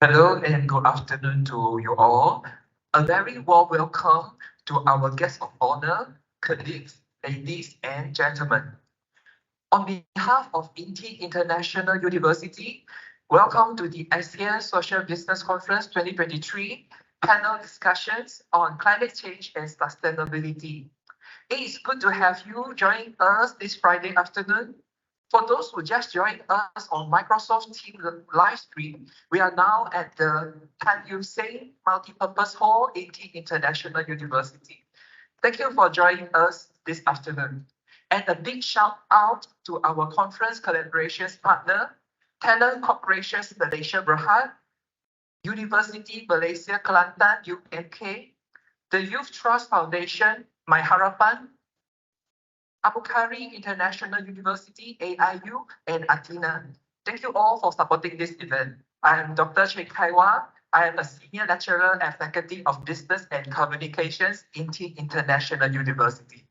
Hello and good afternoon to you all. A very warm welcome to our guests of honor, colleagues, ladies and gentlemen. On behalf of INTI International University, welcome to the ASEAN Social Business Conference 2023 panel discussions on climate change and sustainability. It is good to have you join us this Friday afternoon. For those who just joined us on Microsoft Teams live stream, we are now at the Tan Yuen Seng Multipurpose Hall, AT International University. Thank you for joining us this afternoon. And a big shout out to our conference collaborations partner, Talent Corporations Malaysia Berhad, University Malaysia Kelantan UMK, the Youth Trust Foundation, My Harapan, Abu Kari International University, AIU, and Athena. Thank you all for supporting this event. I am Dr. Chen Kaiwa. I am a senior lecturer at Faculty of Business and Communications, INTI International University.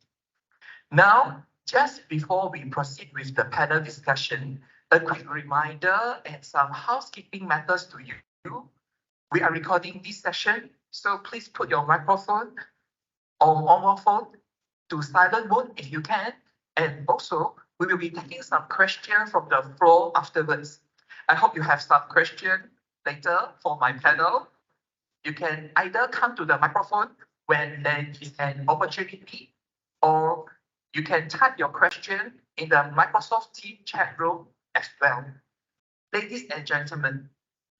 Now, just before we proceed with the panel discussion, a quick reminder and some housekeeping matters to you. We are recording this session, so please put your microphone or mobile phone to silent mode if you can. And also, we will be taking some questions from the floor afterwards. I hope you have some questions later for my panel. You can either come to the microphone when there is an opportunity, or you can type your question in the Microsoft Teams chat room as well. Ladies and gentlemen,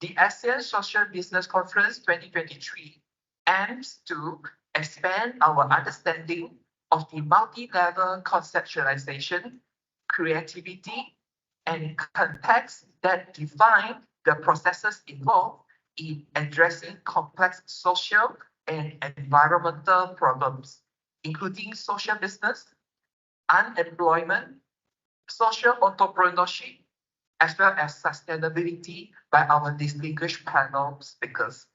the ASEAN Social Business Conference 2023 aims to expand our understanding of the multi-level conceptualization, creativity, and context that define the processes involved in addressing complex social and environmental problems, including social business, unemployment, social entrepreneurship, as well as sustainability by our distinguished panel speakers.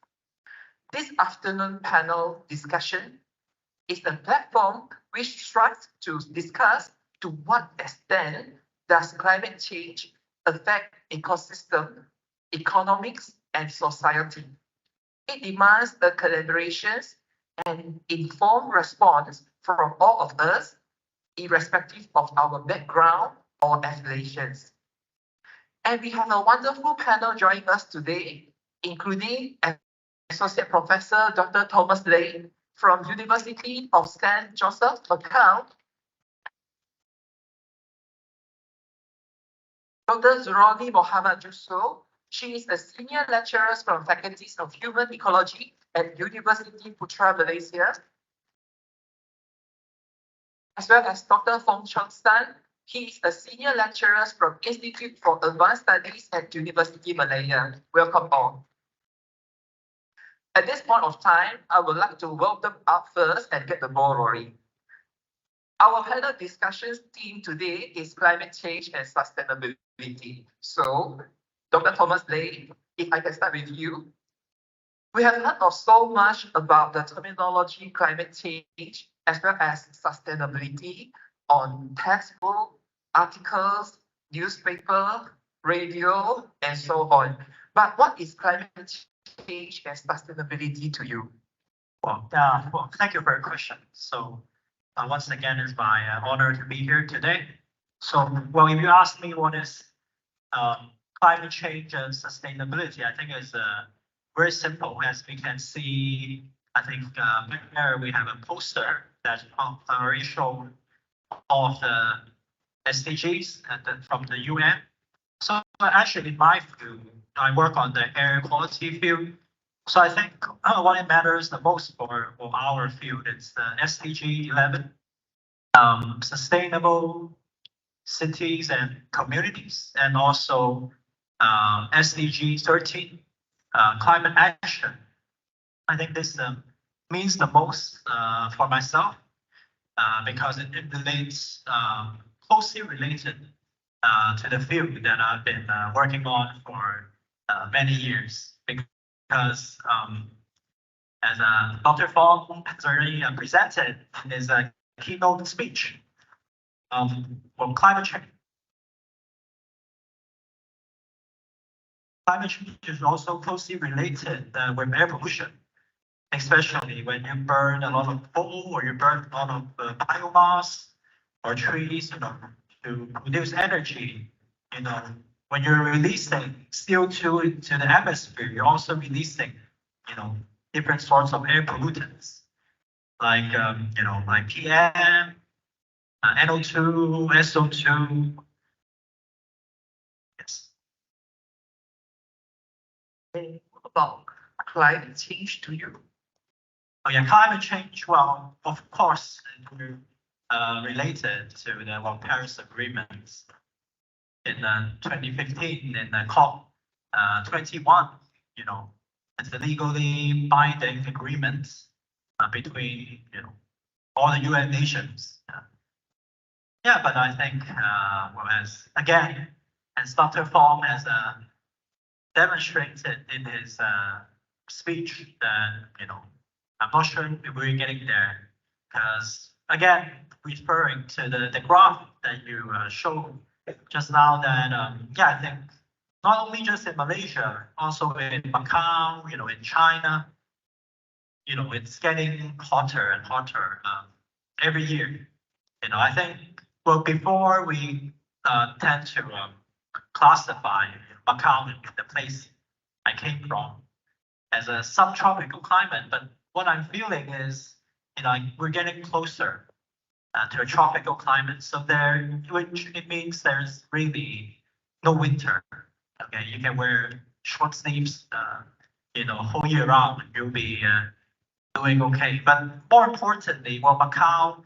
This afternoon panel discussion is a platform which strives to discuss to what extent does climate change affect ecosystem, economics, and society. It demands a collaboration and informed response from all of us, irrespective of our background or affiliations. And we have a wonderful panel joining us today, including Associate Professor Dr. Thomas Lay from University of St. Joseph, Macau, Dr. Zuroni Mohammed Yusuf. She is a senior lecturer from Faculties of Human Ecology at University Putra, Malaysia, as well as Dr. Fong Chong San. He is a senior lecturer from Institute for Advanced Studies at University Malaya. Welcome all. At this point of time, I would like to welcome up first and get the ball rolling. Our panel discussion theme today is climate change and sustainability. So, Dr. Thomas Lay, if I can start with you. We have heard of so much about the terminology climate change as well as sustainability on textbook, articles, newspaper, radio, and so on. But what is climate change and sustainability to you? Well, thank you for your question. So once again, it's my honor to be here today. So, well, if you ask me what is climate change and sustainability, I think it's very simple. As we can see, I think back there we have a poster that already shows all of the SDGs from the UN. So actually, in my field, I work on the air quality field. So I think what it matters the most for our field is the SDG 11, sustainable cities and communities, and also SDG 13, climate action. I think this means the most for myself because it relates closely related to the field that I've been working on for many years. Because as Dr. Fong has already presented in his keynote speech, from climate change. climate change is also closely related with air pollution, especially when you burn a lot of coal or you burn a lot of biomass or trees, to produce energy. When you're releasing CO2 into the atmosphere, you're also releasing, different sorts of air pollutants like, like PM, NO2, SO2. Yes. And what about climate change to you? Oh yeah, climate change. Well, of course, related to the Paris agreements in 2015 in the COP 21. It's a legally binding agreement between all the UN nations. Yeah, but I think as again, as Dr. Fong has demonstrated in his speech, that I'm not sure if we're getting there, because again, referring to the graph that you showed just now, that yeah, I think not only just in Malaysia, also in Macau, in China, it's getting hotter and hotter every year. I think, well, before we tend to classify Macau, the place I came from, as a subtropical climate, but what I'm feeling is, we're getting closer to a tropical climate. So which it means there's really no winter. Okay, you can wear short sleeves, whole year round. You'll be doing okay. But more importantly, well, Macau,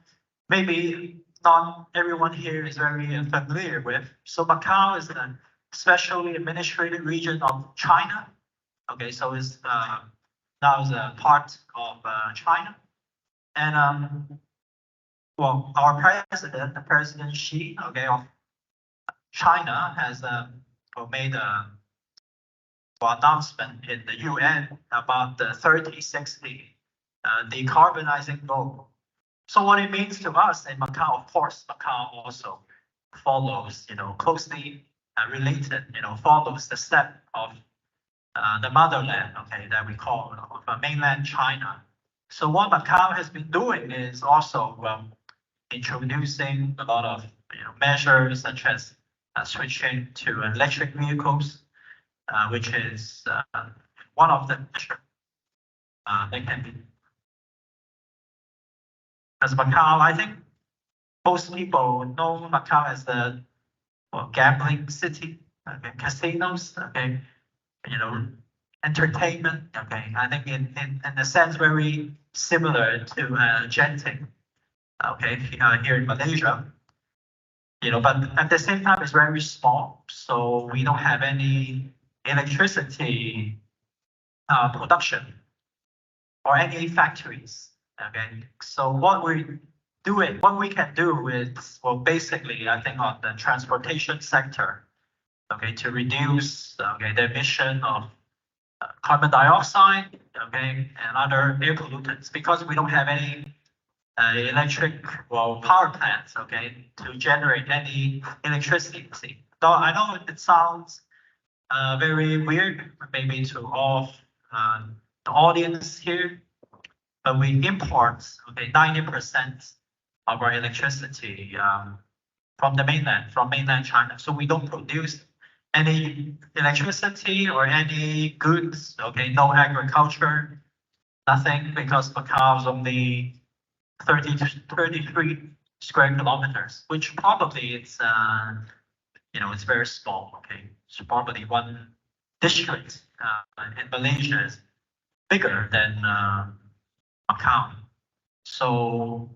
maybe not everyone here is very familiar with. So Macau is a specially administrated region of China. Okay, so it's now is a part of China, and well, our president, the President Xi, okay, of China, has made a announcement in the UN about the 30-60 decarbonizing goal. So what it means to us in Macau, of course, Macau also follows, closely related, follows the step of the motherland, okay, that we call mainland China. So what Macau has been doing is also introducing a lot of measures, such as switching to electric vehicles, which is one of the measures that can be. As Macau, I think most people know Macau as the gambling city, okay, casinos, okay, entertainment, okay. I think in a sense very similar to Genting, okay, here in Malaysia. But at the same time, it's very small, so we don't have any electricity production or any factories. Okay, so what we can do is, well, basically, I think on the transportation sector, okay, to reduce the emission of carbon dioxide, okay, and other air pollutants, because we don't have any electric power plants, okay, to generate any electricity. So I know it sounds very weird, maybe to all the audience here, but we import 90% of our electricity from mainland China. So we don't produce any electricity or any goods, okay, no agriculture, nothing, because Macau is only 33 square kilometers, which probably it's it's very small. Okay, so probably one district in Malaysia is bigger than Macau. So,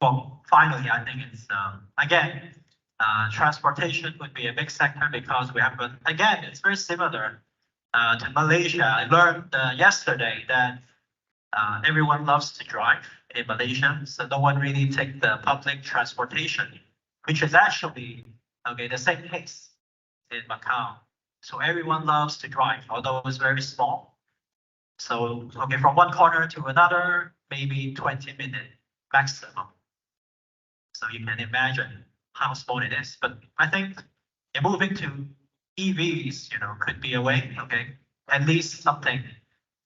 well, finally, I think it's again, transportation would be a big sector, because we have again, it's very similar to Malaysia. I learned yesterday that everyone loves to drive in Malaysia, so no one really take the public transportation, which is actually the same case in Macau. So everyone loves to drive, although it's very small. So from one corner to another, maybe 20-minute maximum. So you can imagine how small it is. But I think moving to EVs, could be a way. Okay, at least something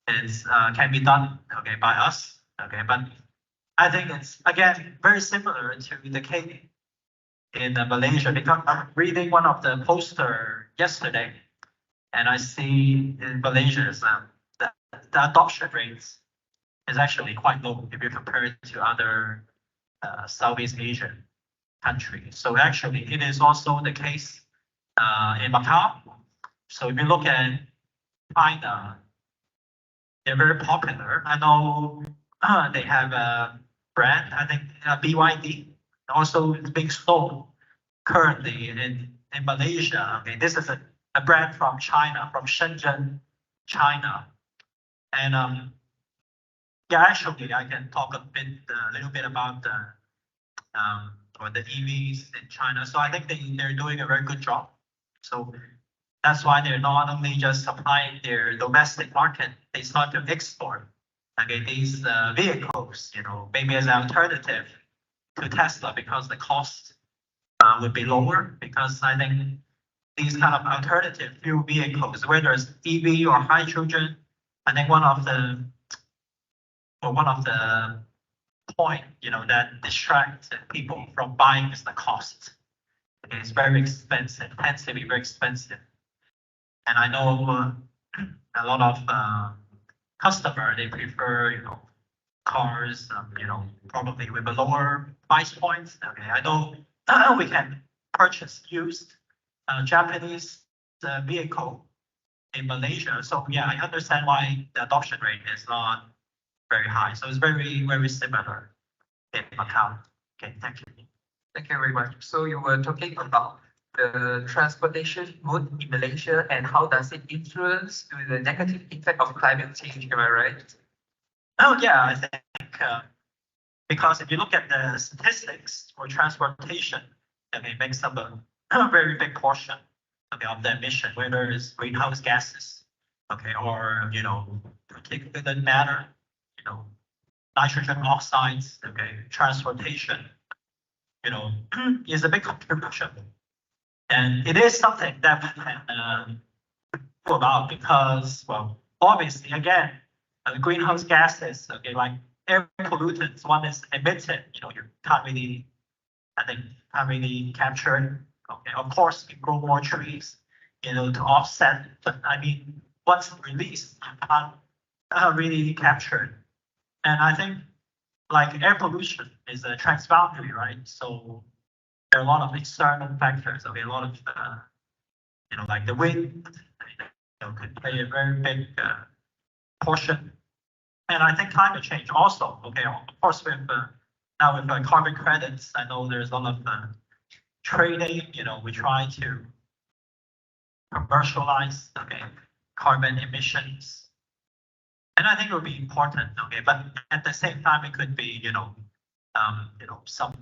is can be done. Okay, by us. Okay, but I think it's again very similar to the case in Malaysia, because I'm reading one of the poster yesterday, and I see in Malaysia the adoption rates is actually quite low if you compare it to other Southeast Asian countries. So actually, it is also the case in Macau. So if you look at China, they're very popular. I know they have a brand, I think BYD, also is being sold currently in Malaysia. Okay, this is a brand from China, from Shenzhen, China. And yeah, actually, I can talk a little bit about the EVs in China. So I think they're doing a very good job. So that's why they're not only just supplying their domestic market, they start to export these vehicles, maybe as an alternative to Tesla, because the cost would be lower. Because I think these kind of alternative fuel vehicles, whether it's EV or hydrogen, I think one of the point that distracts people from buying is the cost. Okay, it's very expensive, tends to be very expensive. And I know a lot of customer, they prefer cars probably with a lower price point. Okay, I know we can purchase used Japanese vehicle in Malaysia. So yeah, I understand why the adoption rate is not very high. So it's very, very similar in Macau. Okay, thank you. Thank you very much. So you were talking about the transportation mode in Malaysia and how does it influence to the negative effect of climate change, am I right? Oh yeah, I think because if you look at the statistics for transportation, it makes up a very big portion of the emission, whether it's greenhouse gases, or particulate matter, nitrogen oxides, transportation, is a big contribution. And it is something that we can do about, because, well, obviously, again, greenhouse gases, like air pollutants, one is emitted, you can't really, can't really capture it. Okay, of course, we grow more trees, to offset, but I mean, once released, you can't really capture it. And I think, like, air pollution is a transboundary, right? So there are a lot of external factors. Okay, a lot of like the wind, could play a very big portion. And I think climate change also. Okay, of course, with now with carbon credits, I know there's a lot of trading. We try to commercialize carbon emissions. And I think it would be important, but at the same time, it could be, some,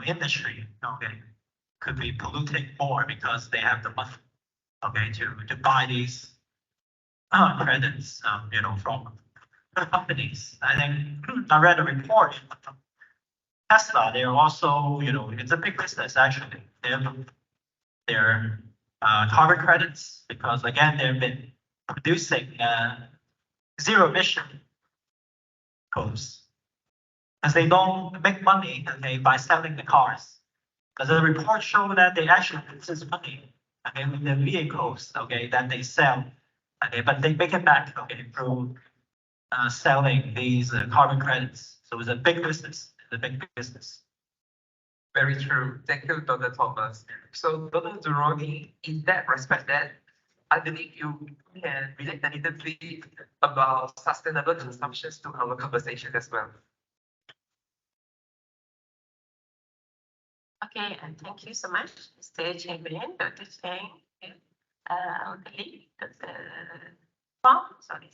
industry, could be polluting more because they have the money, to buy these credits, from companies. I think I read a report. Tesla, they're also, it's a big business actually. They have their carbon credits because again, they've been producing zero emission vehicles, because they don't make money by selling the cars. Because the report showed that they actually lose money with the vehicles that they sell, but they make it back through selling these carbon credits. So it's a big business. It's a big business. Very true. Thank you, Dr. Thomas. So, Dr. Durrani, in that respect, that I believe you can relate a little bit about sustainable consumptions to our conversation as well. Okay, and thank you so much, Mr. Chairman, Dr. Chang, our colleague, Dr. Fong, sorry,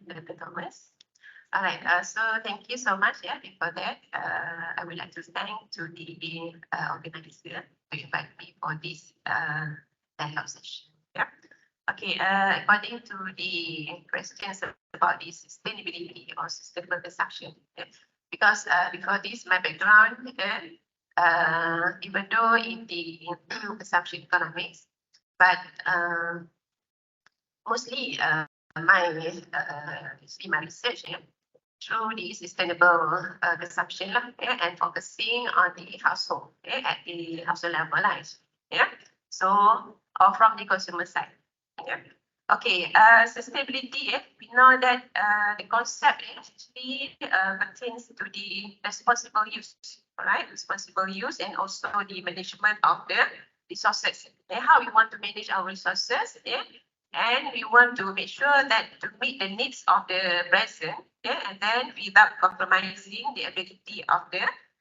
Dr. Thomas. All right, so thank you so much. Yeah, before that, I would like to thank to the organizer to invite me for this health session. Yeah. Okay, according to the questions about the sustainability or sustainable consumption, because before this, my background, even though in the consumption economics, but mostly my research through the sustainable consumption and focusing on the household at the household level so or from the consumer side. Okay, sustainability, we know that the concept actually pertains to the responsible use, right? Responsible use and also the management of the resources. How we want to manage our resources, and we want to make sure that to meet the needs of the present, and then without compromising the ability of the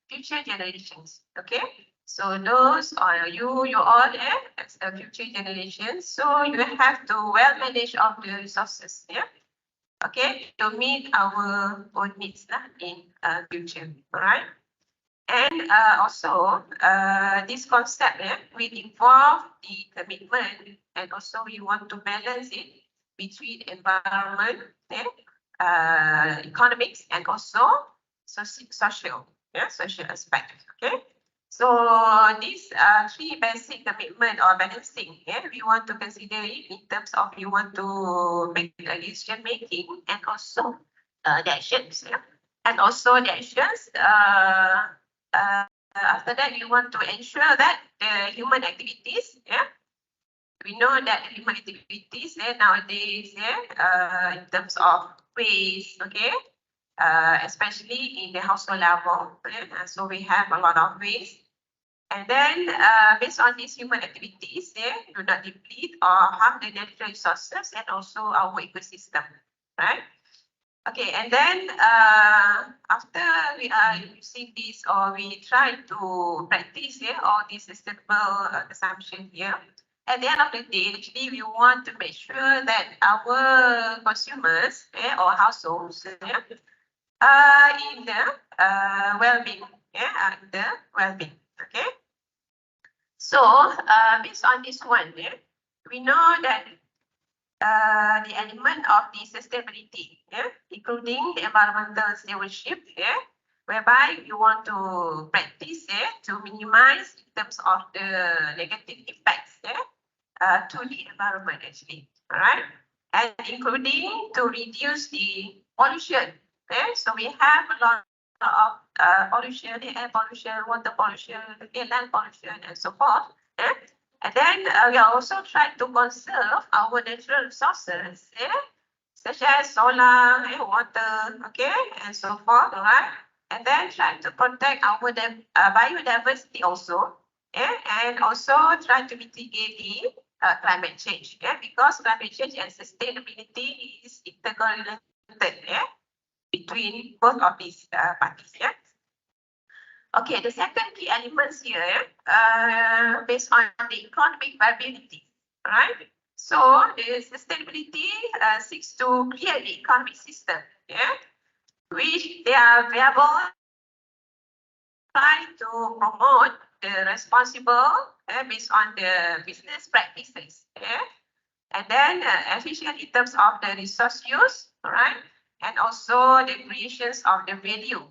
future generations. Okay, so those are you all as a future generation. So you have to well manage of the resources, okay, to meet our own needs in future. All right. And also, this concept will involve the commitment, and also we want to balance it between environment, economics, and also social aspect. Okay, so these three basic commitment or balancing. We want to consider it in terms of we want to make the decision making and also the actions. And also the actions. After that, we want to ensure that the human activities, we know that human activities nowadays, in terms of waste, okay, especially in the household level, so we have a lot of waste. And then, based on these human activities, do not deplete or harm the natural resources and also our ecosystem, right? Okay, and then after we are using this or we try to practice all these sustainable consumption here, at the end of the day, actually we want to make sure that our consumers or households are in the well-being, in the well-being. Okay. So based on this one, we know that the element of the sustainability, including the environmental stewardship, whereby you want to practice to minimize in terms of the negative effects to the environment actually, all right, and including to reduce the pollution. So we have a lot of pollution, air pollution, water pollution, land pollution, and so forth. And then we are also trying to conserve our natural resources, such as solar, water, okay, and so forth, all right? And then try to protect our biodiversity also, and also try to mitigate the climate change, because climate change and sustainability is interrelated, between both of these parties, Okay, the second key elements here, based on the economic viability, right? So the sustainability seeks to create the economic system, which they are viable, try to promote the responsible based on the business practices, and then efficient in terms of the resource use, right? And also the creations of the value,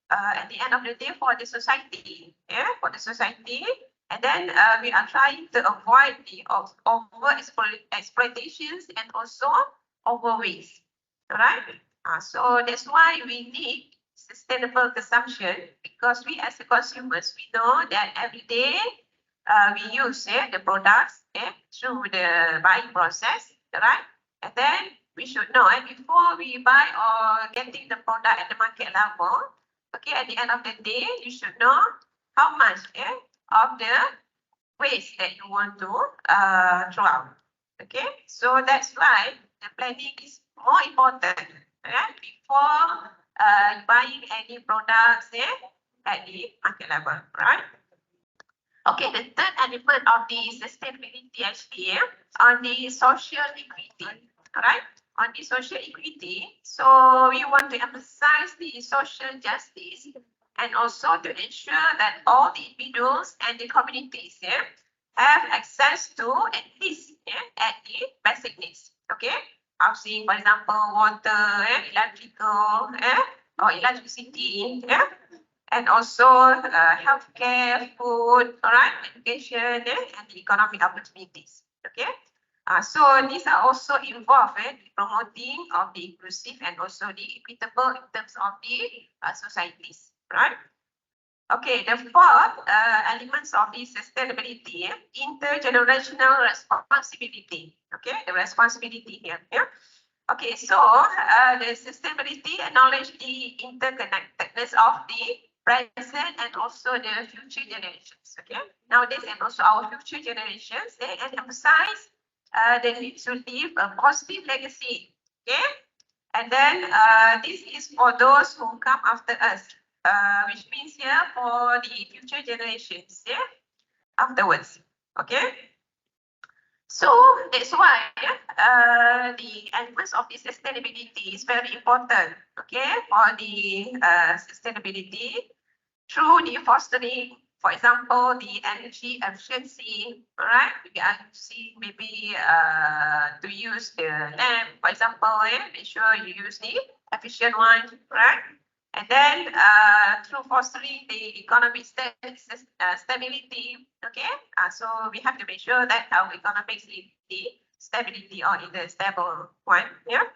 at the end of the day for the society, for the society. And then we are trying to avoid the over exploitations and also over waste, right? So that's why we need sustainable consumption, because we as the consumers, we know that every day we use the products through the buying process, right? And then we should know before we buy or getting the product at the market level. Okay, at the end of the day, you should know how much of the waste that you want to throw out. Okay, so that's why the planning is more important before buying any products at the market level, right? Okay, the third element of the sustainability actually on the social equity, right? On the social equity, so we want to emphasize the social justice and also to ensure that all the individuals and the communities have access to at least at the basic needs. Okay, housing, for example, water, electrical, or electricity, and also healthcare, food, all right, education, and the economic opportunities. Okay. So these are also involved in promoting of the inclusive and also the equitable in terms of the societies, right? Okay, the fourth elements of the sustainability, intergenerational responsibility. Okay, the responsibility here. Yeah. Okay, so the sustainability acknowledge the interconnectedness of the present and also the future generations. Okay, nowadays and also our future generations, they emphasize the need to leave a positive legacy. Okay, and then this is for those who come after us, which means here for the future generations. Yeah, afterwards. Okay. So that's why the elements of the sustainability is very important. Okay, for the sustainability through the fostering, for example, the energy efficiency. All right, we are using maybe to use the lamp, for example. Make sure you use the efficient one, right? And then through fostering the economic stability, okay, so we have to make sure that our economics is the stability or in the stable one, yeah.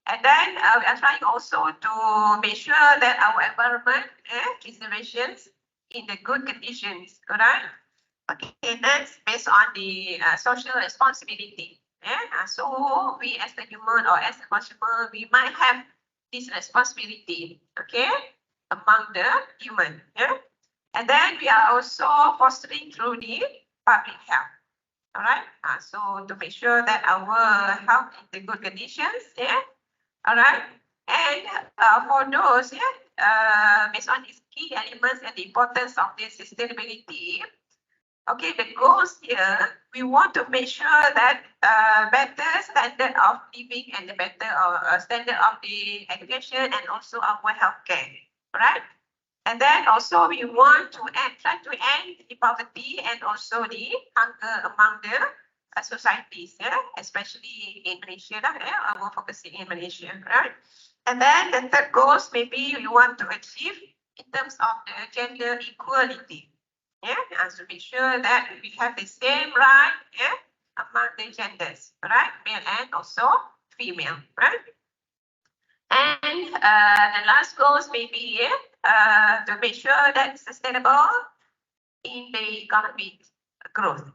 And then we are trying also to make sure that our environment preservations in the good conditions, correct? Okay, that's based on the social responsibility. Yeah? So we as the human or as a consumer, we might have this responsibility, okay, among the human. Yeah? And then we are also fostering through the public health. All right. So to make sure that our health is in good conditions. Yeah. All right. And for those, based on these key elements and the importance of the sustainability, okay, the goals here, we want to make sure that better standard of living and the better standard of the education and also our healthcare, right? And then also we want to try to end the poverty and also the hunger among the societies, especially in Malaysia, we're focusing in Malaysia, right? And then the third goals maybe we want to achieve in terms of the gender equality, as to make sure that we have the same right, among the genders, right, male and also female, right? And the last goals maybe to make sure that sustainable in the economic growth.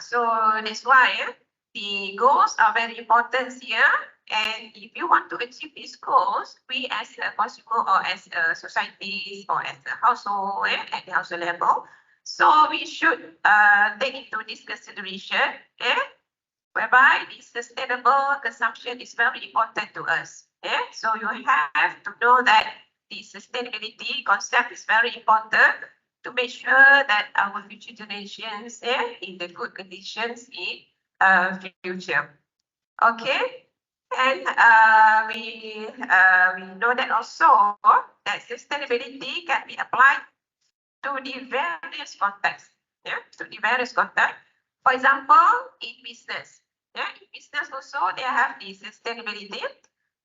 So that's why the goals are very important here. And if you want to achieve these goals, we as a consumer or as a society or as a household at the household level, so we should take into this consideration, whereby the sustainable consumption is very important to us. So you have to know that the sustainability concept is very important to make sure that our future generations in the good conditions in future. Okay, and we know that also that sustainability can be applied to the various contexts. To the various contexts. For example, in business. In business also they have the sustainability.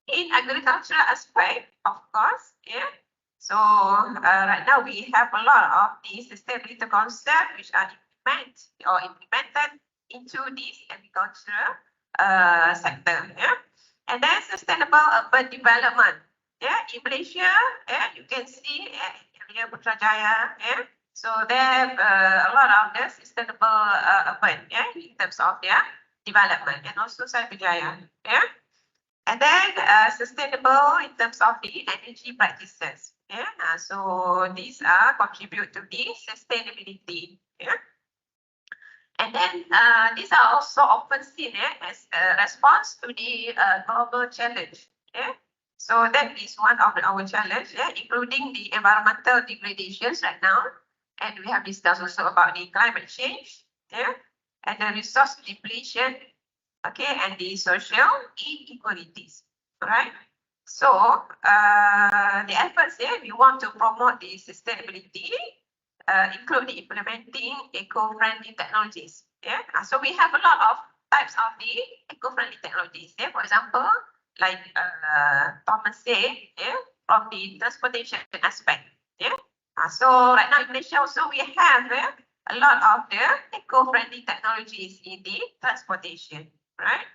In agricultural aspect, of course. So right now we have a lot of the sustainability concepts which are implemented into this agricultural sector. And then sustainable urban development. In Malaysia, you can see area Putrajaya. So they have a lot of the sustainable urban in terms of their development and also Cyberjaya. And then sustainable in terms of the energy practices. So these are contribute to the sustainability. And then these are also often seen as a response to the global challenge. So that is one of our challenge, including the environmental degradations right now. And we have discussed also about the climate change, and the resource depletion, okay, and the social inequalities, right? So the efforts here, we want to promote the sustainability, including implementing eco-friendly technologies. So we have a lot of types of the eco-friendly technologies. For example, like Thomas said, from the transportation aspect. So right now in Malaysia also we have a lot of the eco-friendly technologies in the transportation, right?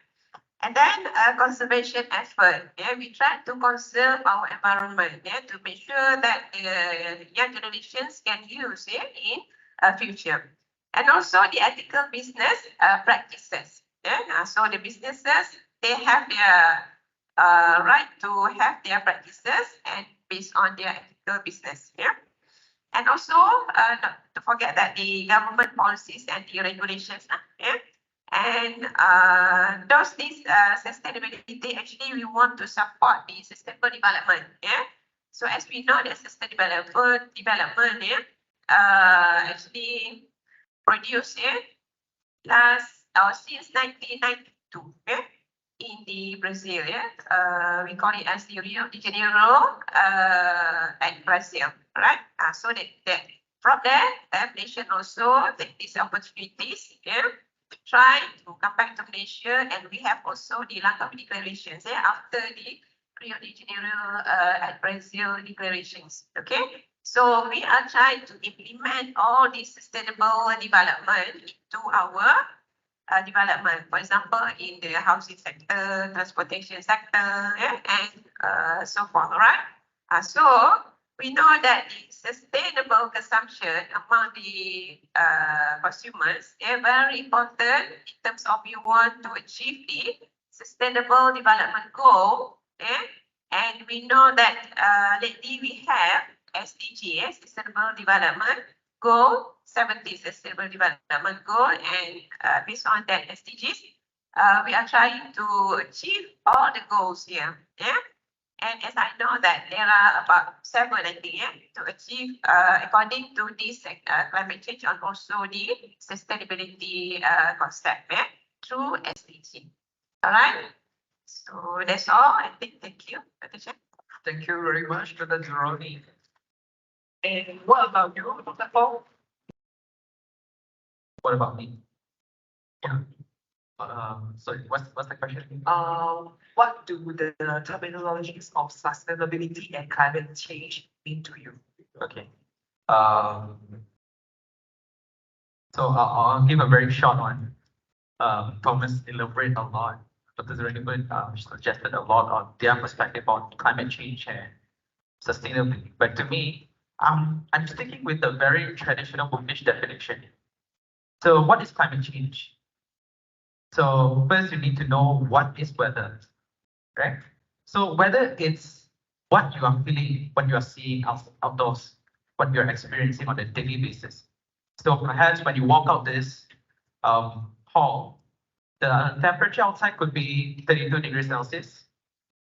And then conservation effort. We try to conserve our environment to make sure that young generations can use in future. And also the ethical business practices. So the businesses, they have their right to have their practices and based on their ethical business. And also, not to forget that the government policies and the regulations, and these sustainability, actually, we want to support the sustainable development. So as we know, the sustainable development, actually produced last or since 1992. In the Brazil, we call it as the Rio de Janeiro at Brazil, right? So that from there, nation also take these opportunities, try to come back to Malaysia, and we have also the Langkawi declarations, after the Rio de Janeiro at Brazil declarations, okay? So we are trying to implement all this sustainable development into our development, for example, in the housing sector, transportation sector, and so forth, right? So we know that the sustainable consumption among the consumers is very important in terms of we want to achieve the sustainable development goal, and we know that lately we have SDG, Sustainable Development Goal 17 Sustainable Development Goal, and based on that SDGs, we are trying to achieve all the goals here. And as I know that there are about 7, I think, to achieve according to this climate change and also the sustainability concept through SDG. All right. So that's all. I think. Thank you, Dr. Chen. Thank you very much, Dr. Jeroni. And what about you, Dr. Paul? What about me? Yeah. Sorry, what's the question? What do the terminologies of sustainability and climate change mean to you? Okay. So I'll give a very short one. Thomas elaborated a lot. Dr. Zerenipun suggested a lot on their perspective on climate change and sustainability. But to me, I'm sticking with the very traditional bookish definition. So what is climate change? So first you need to know what is weather, right? So weather is what you are feeling, what you are seeing outdoors, what you're experiencing on a daily basis. So perhaps when you walk out this hall, the temperature outside could be 32 degrees Celsius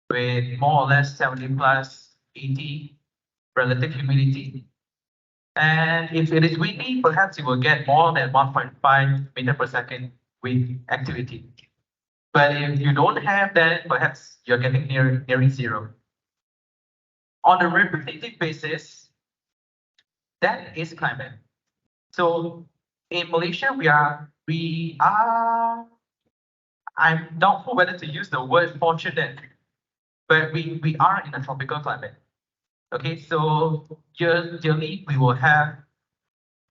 with more or less 70 plus 80 relative humidity. And if it is windy, perhaps you will get more than 1.5 meter per second wind activity. But if you don't have that, perhaps you're getting nearing zero. On a repetitive basis, that is climate. So in Malaysia, we are, I'm doubtful whether to use the word fortunate, but we are in a tropical climate. Okay, so yearly we will have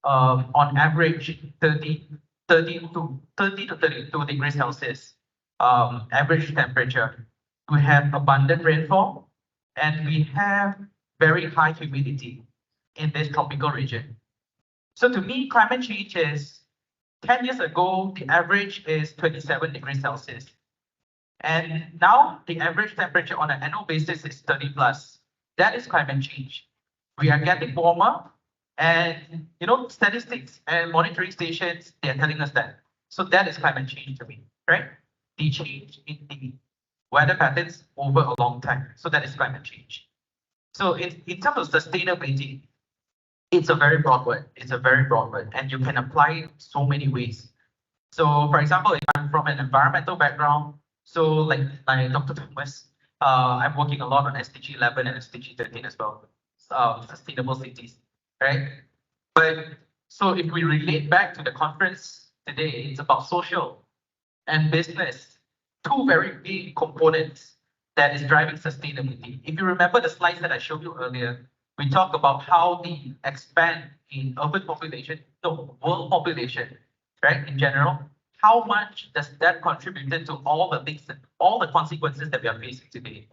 on average 30 to 32 degrees Celsius average temperature. We have abundant rainfall and we have very high humidity in this tropical region. So to me, climate change is 10 years ago, the average is 27 degrees Celsius. And now the average temperature on an annual basis is 30 plus. That is climate change. We are getting warmer, and statistics and monitoring stations, they are telling us that. So that is climate change to me, right? The change in the weather patterns over a long time. So that is climate change. So in terms of sustainability, it's a very broad word. It's a very broad word, and you can apply it so many ways. So for example, if I'm from an environmental background, so like Dr. Thomas, I'm working a lot on SDG 11 and SDG 13 as well, sustainable cities, right? But so if we relate back to the conference today, it's about social and business, two very big components that is driving sustainability. If you remember the slides that I showed you earlier, we talk about how the expand in urban population, no, world population, right, in general, how much does that contribute to all the things, all the consequences that we are facing today?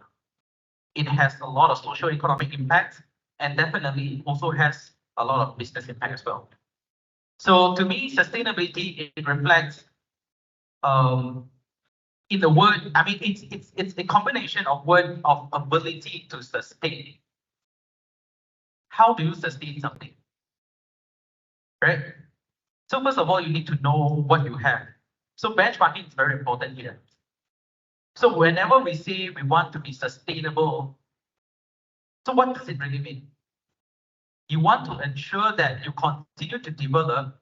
It has a lot of social economic impacts, and definitely also has a lot of business impact as well. So to me, sustainability, it reflects in the word, I mean, it's a combination of word of ability to sustain. How do you sustain something? Right? So first of all, you need to know what you have. So benchmarking is very important here. So whenever we say we want to be sustainable, so what does it really mean? You want to ensure that you continue to develop,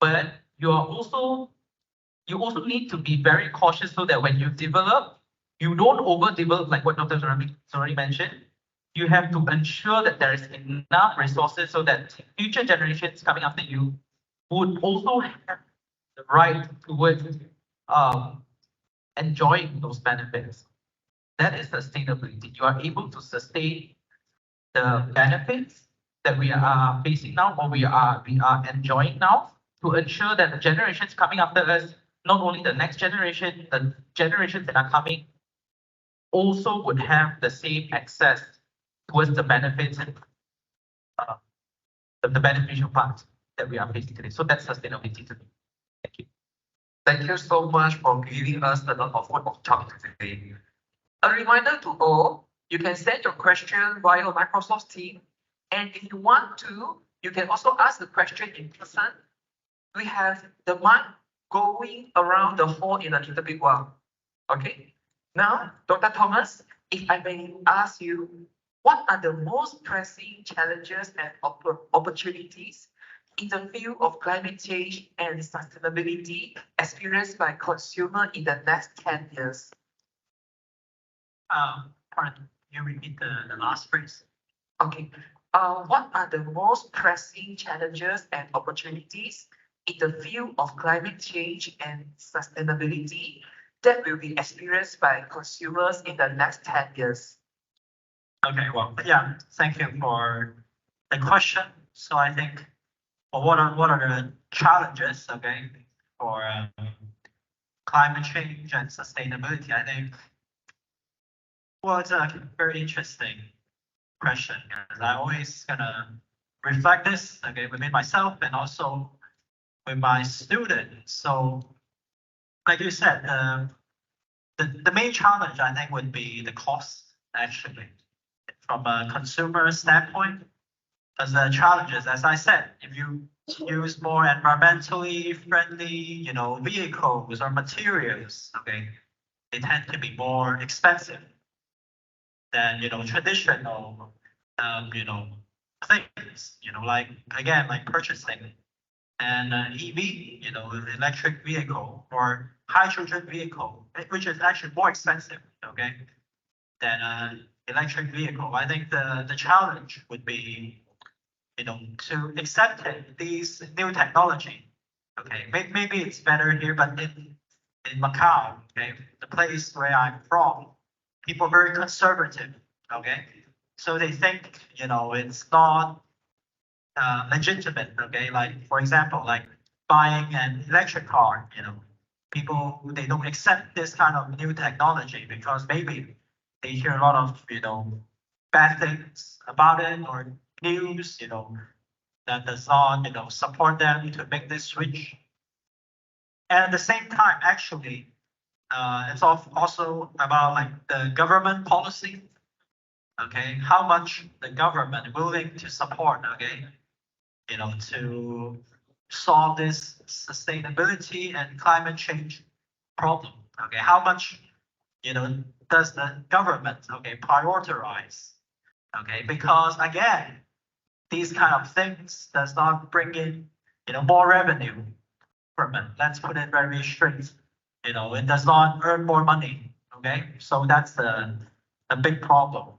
but you also need to be very cautious so that when you develop, you don't overdevelop like what Dr. Zorani mentioned. You have to ensure that there is enough resources so that future generations coming after you would also have the right towards enjoying those benefits. That is sustainability. You are able to sustain the benefits that we are facing now, or we are enjoying now, to ensure that the generations coming after us, not only the next generation, the generations that are coming, also would have the same access towards the benefits and the beneficial parts that we are facing today. So that's sustainability to me. Thank you. Thank you so much for giving us a lot of food of talk today. A reminder to all, you can send your question via Microsoft Teams. And if you want to, you can also ask the question in person. We have the mic going around the hall in a little bit while. Okay. Now, Dr. Thomas, if I may ask you, what are the most pressing challenges and opportunities in the field of climate change and sustainability experienced by consumers in the next 10 years? Pardon, you repeat the last phrase? Okay. What are the most pressing challenges and opportunities in the field of climate change and sustainability that will be experienced by consumers in the next 10 years? Okay, well, yeah, thank you for the question. So I think, well, what are the challenges, okay, for climate change and sustainability? I think, well, it's a very interesting question, because I always gonna reflect this, okay, within myself and also with my students. So, like you said, the main challenge I think would be the cost, actually, from a consumer standpoint. Because the challenges, as I said, if you use more environmentally friendly, vehicles or materials, okay, they tend to be more expensive than traditional things, like again, like purchasing an EV, electric vehicle or hydrogen vehicle, which is actually more expensive, okay, than an electric vehicle. I think the challenge would be, to accept these new technology. Okay, maybe it's better here, but in Macau, okay, the place where I'm from, people are very conservative. Okay, so they think it's not legitimate. Okay, like for example, like buying an electric car. People, they don't accept this kind of new technology because maybe they hear a lot of bad things about it, or news that does not support them to make this switch. And at the same time, actually, it's also about like the government policy. Okay, how much the government willing to support, okay, to solve this sustainability and climate change problem. Okay, how much does the government prioritize? Okay, because again, these kind of things does not bring in more revenue from it. Let's put it very straight. It does not earn more money. Okay, so that's a big problem.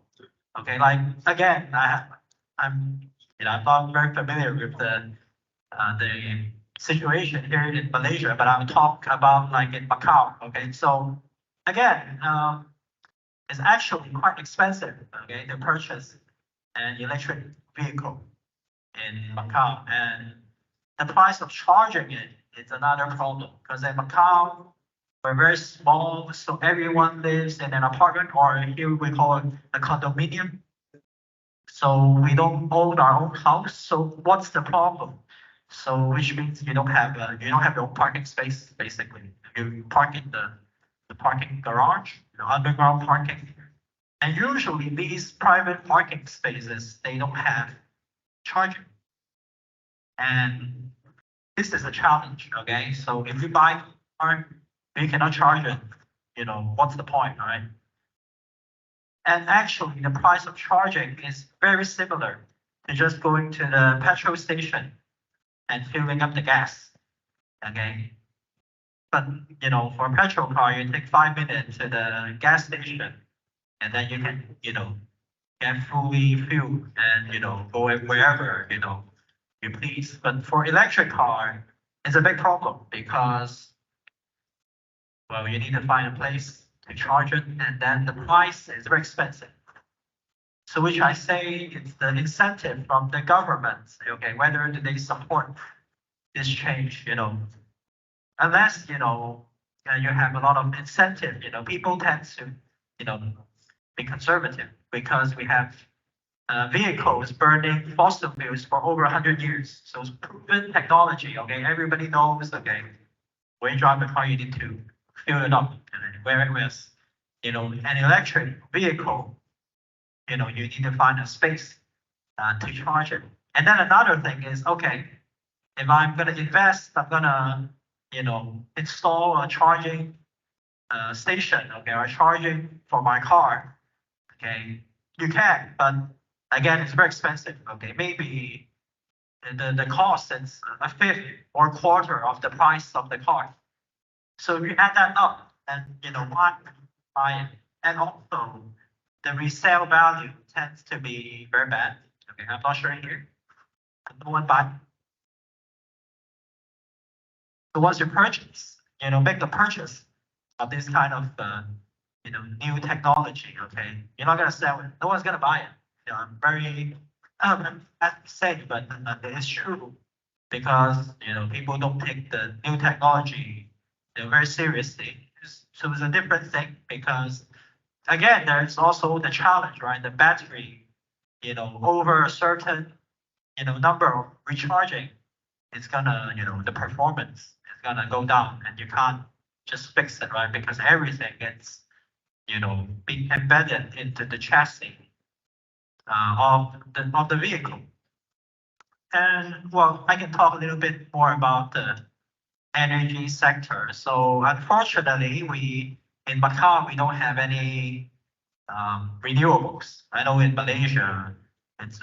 Okay, like again, I'm not very familiar with the situation here in Malaysia, but I'm talking about like in Macau. Okay, so again, it's actually quite expensive. Okay, to purchase an electric vehicle in Macau, and the price of charging it is another problem because in Macau we're very small, so everyone lives in an apartment, or here we call it a condominium. So we don't own our own house. So what's the problem? So which means you don't have your own parking space basically. You park in the parking garage, underground parking. And usually these private parking spaces, they don't have charging. And this is a challenge, okay? So if you buy a car, you cannot charge it, what's the point, right? And actually the price of charging is very similar to just going to the petrol station and filling up the gas, okay? But, for a petrol car, you take 5 minutes to the gas station and then you can, get fully fueled and, go wherever, you please. But for electric car, it's a big problem because, well, you need to find a place to charge it, and then the price is very expensive. So which I say it's the incentive from the government, okay, whether do they support this change, unless, you have a lot of incentive, people tend to, be conservative because we have vehicles burning fossil fuels for over 100 years. So it's proven technology, okay? Everybody knows, okay, when you drive a car, you need to fill it up. Whereas, an electric vehicle, you need to find a space to charge it. And then another thing is, okay, if I'm going to invest, I'm going to, install a charging station, okay, or charging for my car, okay, you can, but again, it's very expensive, okay, maybe the cost is a fifth or quarter of the price of the car. So if you add that up, and why buy it? And also, the resale value tends to be very bad. Okay, I'm not sure here. No one buy. So once you purchase, make the purchase of this kind of new technology. Okay, you're not gonna sell it. No one's gonna buy it. I'm very sad, but it's true because people don't take the new technology very seriously. So it's a different thing because again, there's also the challenge, right? The battery, over a certain number of recharging, it's gonna the performance is gonna go down, and you can't just fix it, right? Because everything gets being embedded into the chassis of the vehicle. And well, I can talk a little bit more about the energy sector. So unfortunately, in Macau we don't have any renewables. I know in Malaysia, it's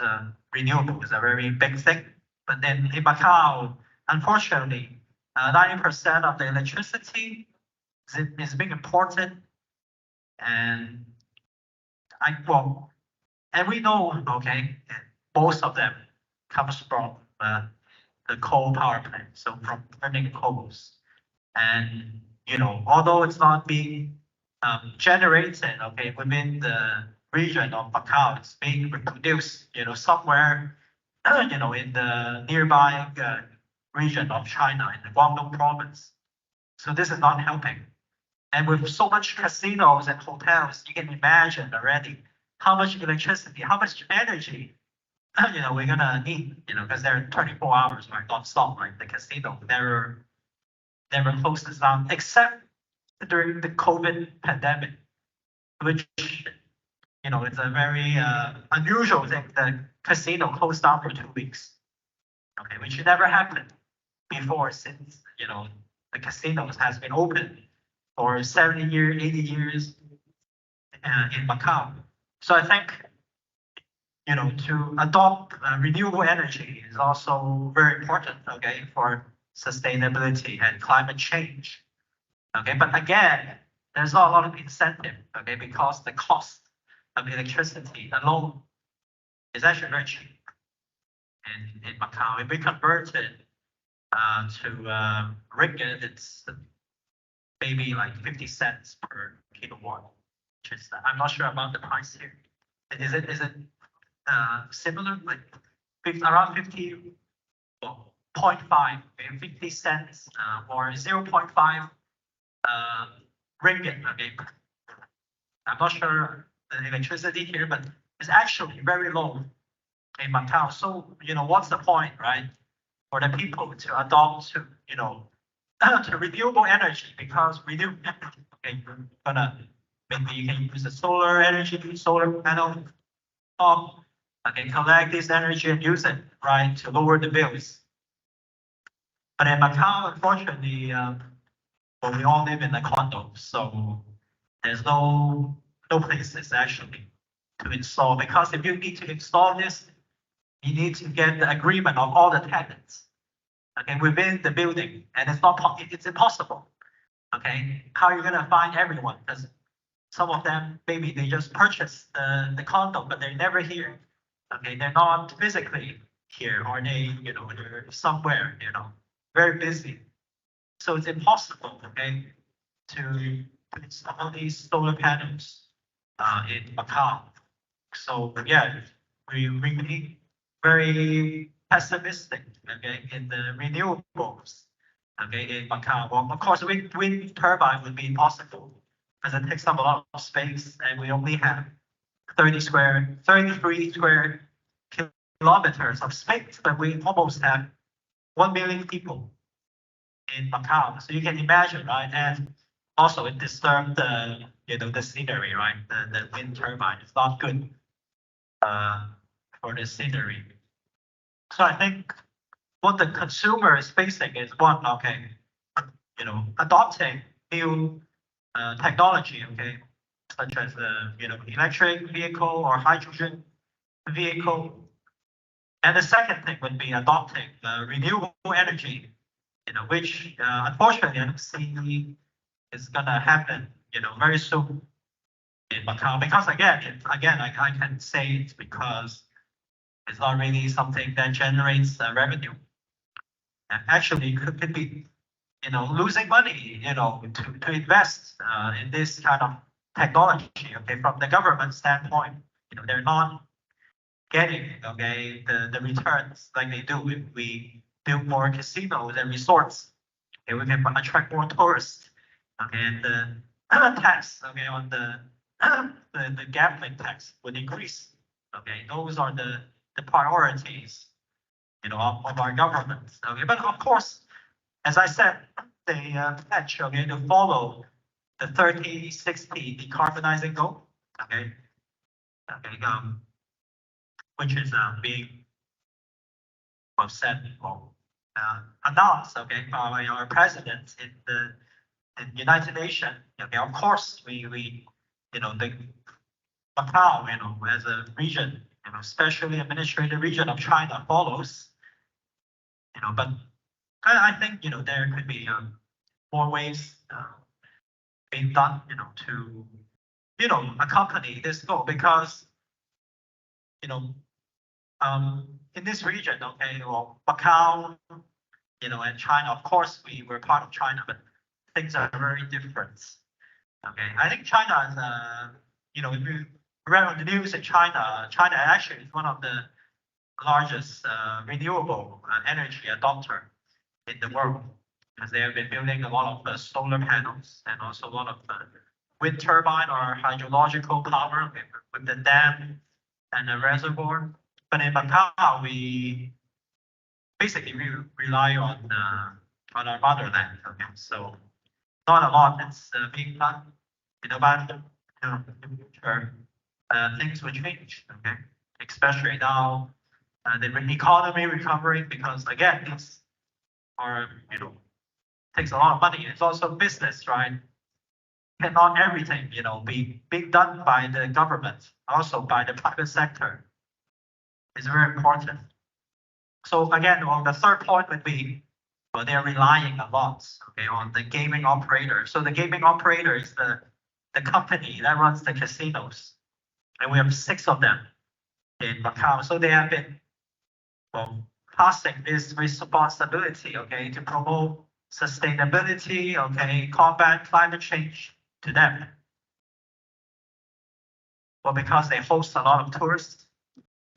renewable is a very big thing, but then in Macau, unfortunately, 90% of the electricity is being imported, and and we know, okay, most of them comes from the coal power plant, so from burning coals. And although it's not being generated, okay, within the region of Macau, it's being reproduced, somewhere, in the nearby region of China, in the Guangdong province. So this is not helping. And with so much casinos and hotels, you can imagine already how much electricity, how much energy, we're gonna need, because they're 24 hours, right, non-stop, right? The casino never closes down, except during the COVID pandemic, which, it's a very unusual thing. The casino closed down for 2 weeks, okay, which never happened before since, the casinos has been open for 70 years, 80 years in Macau. So I think, to adopt renewable energy is also very important, okay, for sustainability and climate change. Okay, but again, there's not a lot of incentive, okay, because the cost of electricity alone is actually very cheap in Macau. If we convert it to ringgit, it's maybe like 50 cents per kilowatt, which is, I'm not sure about the price here. Is it similar, like around 50.5, 50 cents or 0.5 ringgit. Okay, I'm not sure the electricity here, but it's actually very low in Macau. So what's the point, right? For the people to adopt to to renewable energy, because renewable energy, okay, you're gonna maybe you can use the solar energy, solar panel, okay, collect this energy and use it, right, to lower the bills. But in Macau, unfortunately, well, we all live in a condo, so there's no places actually to install, because if you need to install this, you need to get the agreement of all the tenants, okay, within the building, and it's impossible. Okay, how are you gonna find everyone? Because some of them maybe they just purchased the condo, but they're never here. Okay, they're not physically here, or they're somewhere, very busy. So it's impossible, okay, to install these solar panels in Macau. So yeah, we remain very pessimistic, okay, in the renewables, okay, in Macau. Well, of course, wind turbine would be impossible because it takes up a lot of space, and we only have 33 square kilometers of space, but we almost have 1 million people in Macau. So you can imagine, right? And also it disturbs the scenery, right? The wind turbine is not good for the scenery. So I think what the consumer is facing is one, okay, adopting new technology, okay, such as electric vehicle or hydrogen vehicle. And the second thing would be adopting renewable energy, which unfortunately I don't see is gonna happen, very soon in Macau. Because again, I can say it's because it's not really something that generates revenue. Actually, could be, losing money, to invest in this kind of technology. Okay, from the government standpoint, they're not getting, okay, the returns like they do if we build more casinos and resorts. Okay, we can attract more tourists. Okay, and the tax, okay, on the gambling tax would increase. Okay, those are the priorities, of our government. Okay, but of course, as I said, they pledge, okay, to follow the 30-60 decarbonizing goal. Okay, which is being said or announced, okay, by our president in the United Nations. Okay, of course, we the Macau, as a region, specially administrated region of China follows, but I think, there could be more ways being done, to, accompany this goal, because, in this region, okay, well, Macau, and China, of course, we were part of China, but things are very different. Okay, I think China is, if you read on the news in China actually is one of the largest renewable energy adopter in the world, because they have been building a lot of solar panels and also a lot of wind turbine or hydrological power with the dam and the reservoir. But in Macau, we basically rely on our motherland. Okay, so not a lot is being done. But in the future, things will change. Okay, especially now the economy recovering, because again, these are takes a lot of money. It's also business, right? Cannot everything be done by the government, also by the private sector. It's very important. So again, well, the third point would be, well, they're relying a lot, okay, on the gaming operator. So the gaming operator is the company that runs the casinos, and we have 6 of them in Macau. So they have been, well, passing this responsibility, okay, to promote sustainability, okay, combat climate change to them. Well, because they host a lot of tourists,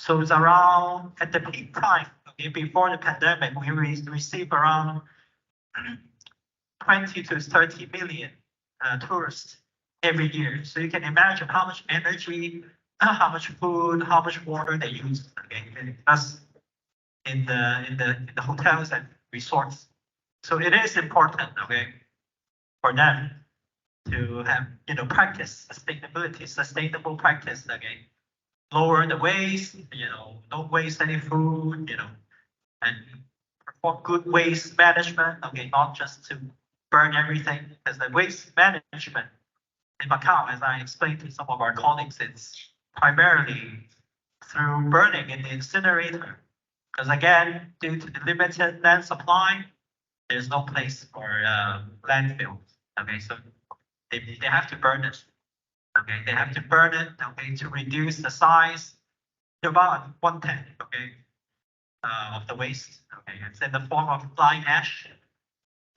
So it's around at the peak time, okay, before the pandemic, we received around 20 to 30 million tourists every year. So you can imagine how much energy, how much food, how much water they use. Okay, and us in the hotels and resorts. So it is important, okay, for them to have practice sustainability, sustainable practice, okay, lower the waste, don't waste any food, and perform good waste management, okay, not just to burn everything, because the waste management in Macau, as I explained to some of our colleagues, it's primarily through burning in the incinerator. Because again, due to the limited land supply, there's no place for landfill. Okay, so they have to burn it. Okay, they have to burn it. Okay, to reduce the size to about 1/10. Okay, of the waste. Okay, it's in the form of flying ash.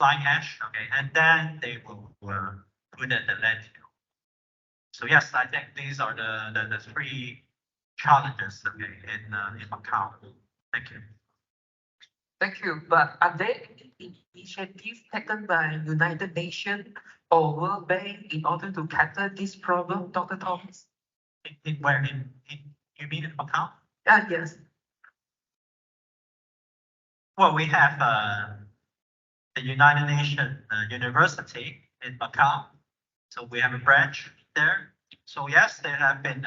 Okay, and then they will put it in the landfill. So yes, I think these are the three challenges, okay, in Macau. Thank you. Thank you. But are there any initiatives taken by United Nations or World Bank in order to tackle this problem, Dr. Thomas? In where? You mean in Macau? Yes. Well, we have the United Nations University in Macau. So we have a branch there. So yes, they have been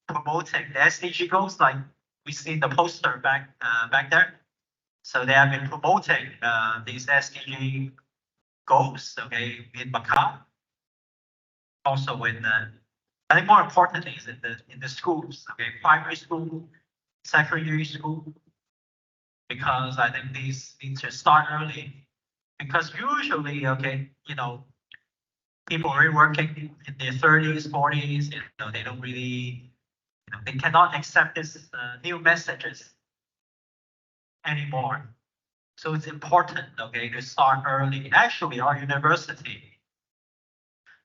promoting the SDG goals, like we see in the poster back there. So they have been promoting these SDG goals, okay, in Macau. Also in I think more importantly is in the schools, okay, primary school, secondary school, because I think these need to start early. Because usually, okay, people are working in their 30s, 40s, they don't really, they cannot accept this new messages anymore. So it's important, okay, to start early. Actually, our university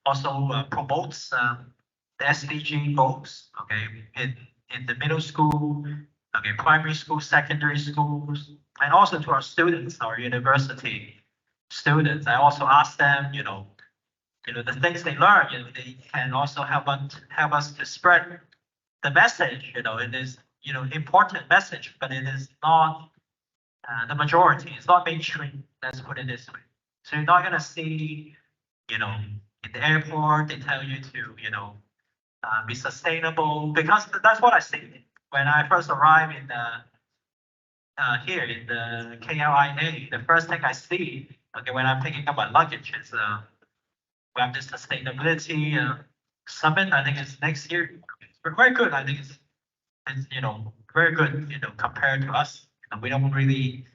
also promotes the SDG goals, okay, in the middle school, okay, primary school, secondary schools, and also to our students, our university students. I also ask them, the things they learn, they can also help us to spread the message. It is, important message, but it is not the majority. It's not mainstream. Let's put it this way. So you're not gonna see, in the airport they tell you to, be sustainable, because that's what I see when I first arrived in here in the KLIA. The first thing I see, okay, when I'm picking up my luggage is we have this sustainability summit. I think it's next year. It's very good. I think it's very good, compared to us. We don't really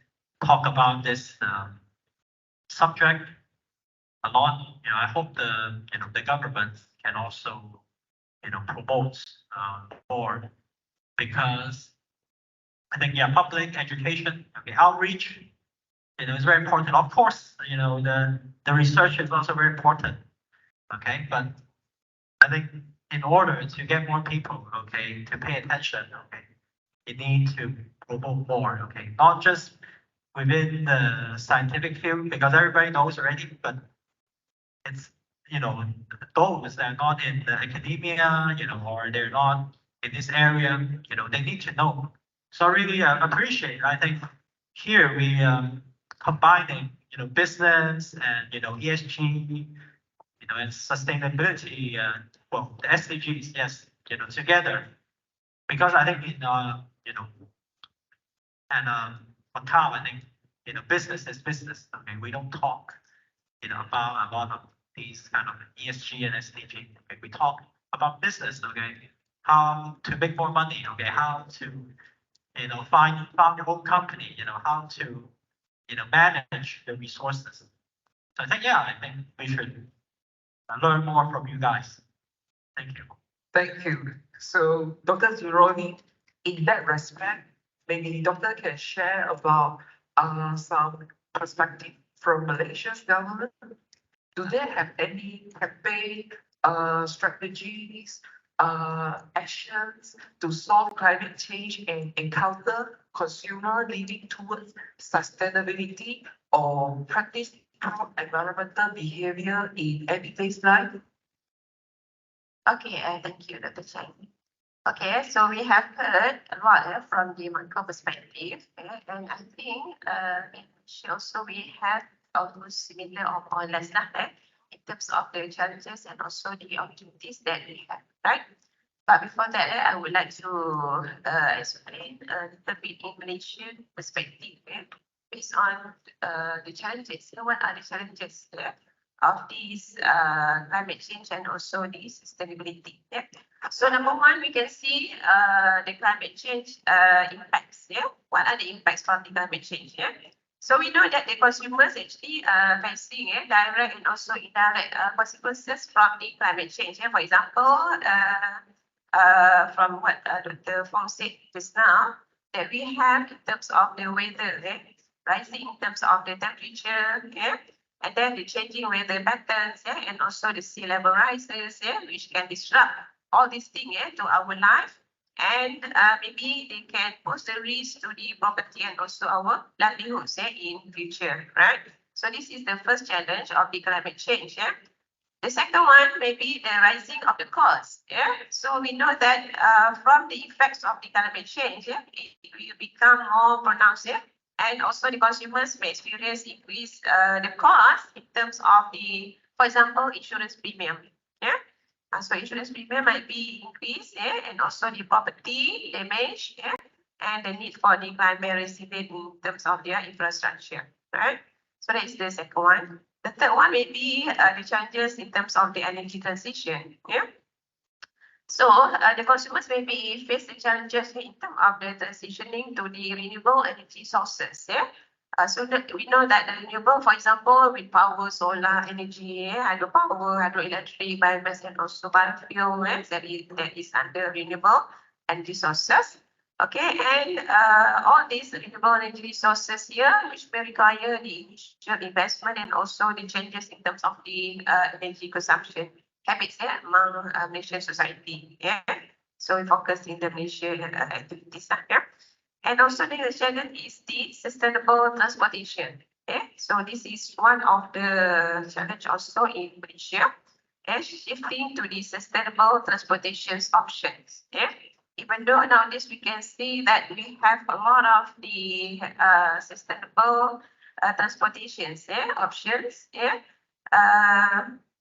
talk about this subject a lot. I hope the government can also promote more, because I think public education, okay, outreach, is very important. Of course, the research is also very important. Okay, but I think in order to get more people, okay, to pay attention, okay, you need to promote more, okay, not just within the scientific field, because everybody knows already, but it's those that are not in the academia, or they're not in this area, they need to know. So I really appreciate. I think here we combining business and ESG, and sustainability, well, the SDGs, yes, together, because I think in and Macau, I think business is business. Okay, we don't talk about a lot of these kind of ESG and SDG. Okay, we talk about business. Okay, how to make more money. Okay, how to found your own company. How to manage the resources. So I think we should learn more from you guys. Thank you. Thank you. So, Dr. Zuroni, in that respect, maybe doctor can share about some perspective from Malaysia's government. Do they have any campaign strategies actions to solve climate change and encounter consumer leading towards sustainability or practice environmental behavior in everyday life? Okay, thank you, Dr. Chang. Okay, so we have heard a lot from the macro perspective, and I think also we have almost similar or more or less in terms of the challenges and also the opportunities that we have, right? But before that, I would like to explain a little bit in Malaysian perspective based on the challenges. What are the challenges of these climate change and also the sustainability? So number one, we can see the climate change impacts. What are the impacts from the climate change? So we know that the consumers actually facing direct and also indirect consequences from the climate change. For example, from what Dr. Fong said just now, that we have in terms of the weather, rising in terms of the temperature, and then the changing weather patterns, and also the sea level rises, which can disrupt all these things to our life, and maybe they can pose the risk to the property and also our livelihoods in future, right? So this is the first challenge of the climate change. The second one may be the rising of the cost. So we know that from the effects of the climate change, it will become more pronounced. And also the consumers may experience increase the cost in terms of the, for example, insurance premium. So insurance premium might be increased, and also the property damage, and the need for the climate resilient in terms of their infrastructure, right? So that is the second one. The third one may be the challenges in terms of the energy transition. So the consumers may be face the challenges in terms of the transitioning to the renewable energy sources. So that we know that the renewable, for example, wind power, solar energy, hydropower, hydroelectric, biomass, and also biofuel, that is under renewable energy sources. Okay, and all these renewable energy sources here, which may require the initial investment and also the changes in terms of the energy consumption habits among Malaysian society. So we focus in the Malaysian activities. And also the challenge is the sustainable transportation. So this is one of the challenge also in Malaysia, shifting to the sustainable transportation options. Even though nowadays we can see that we have a lot of the sustainable transportations options,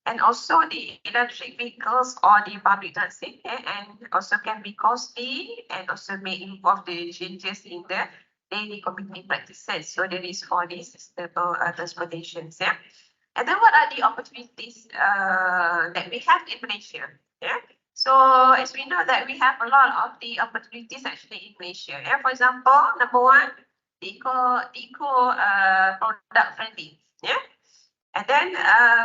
and also the electric vehicles or the public transit, and also can be costly and also may involve the changes in the daily commuting practices. So there is for the sustainable transportations. And then what are the opportunities that we have in Malaysia? So as we know that we have a lot of the opportunities actually in Malaysia. For example, number one, the eco product friendly. And then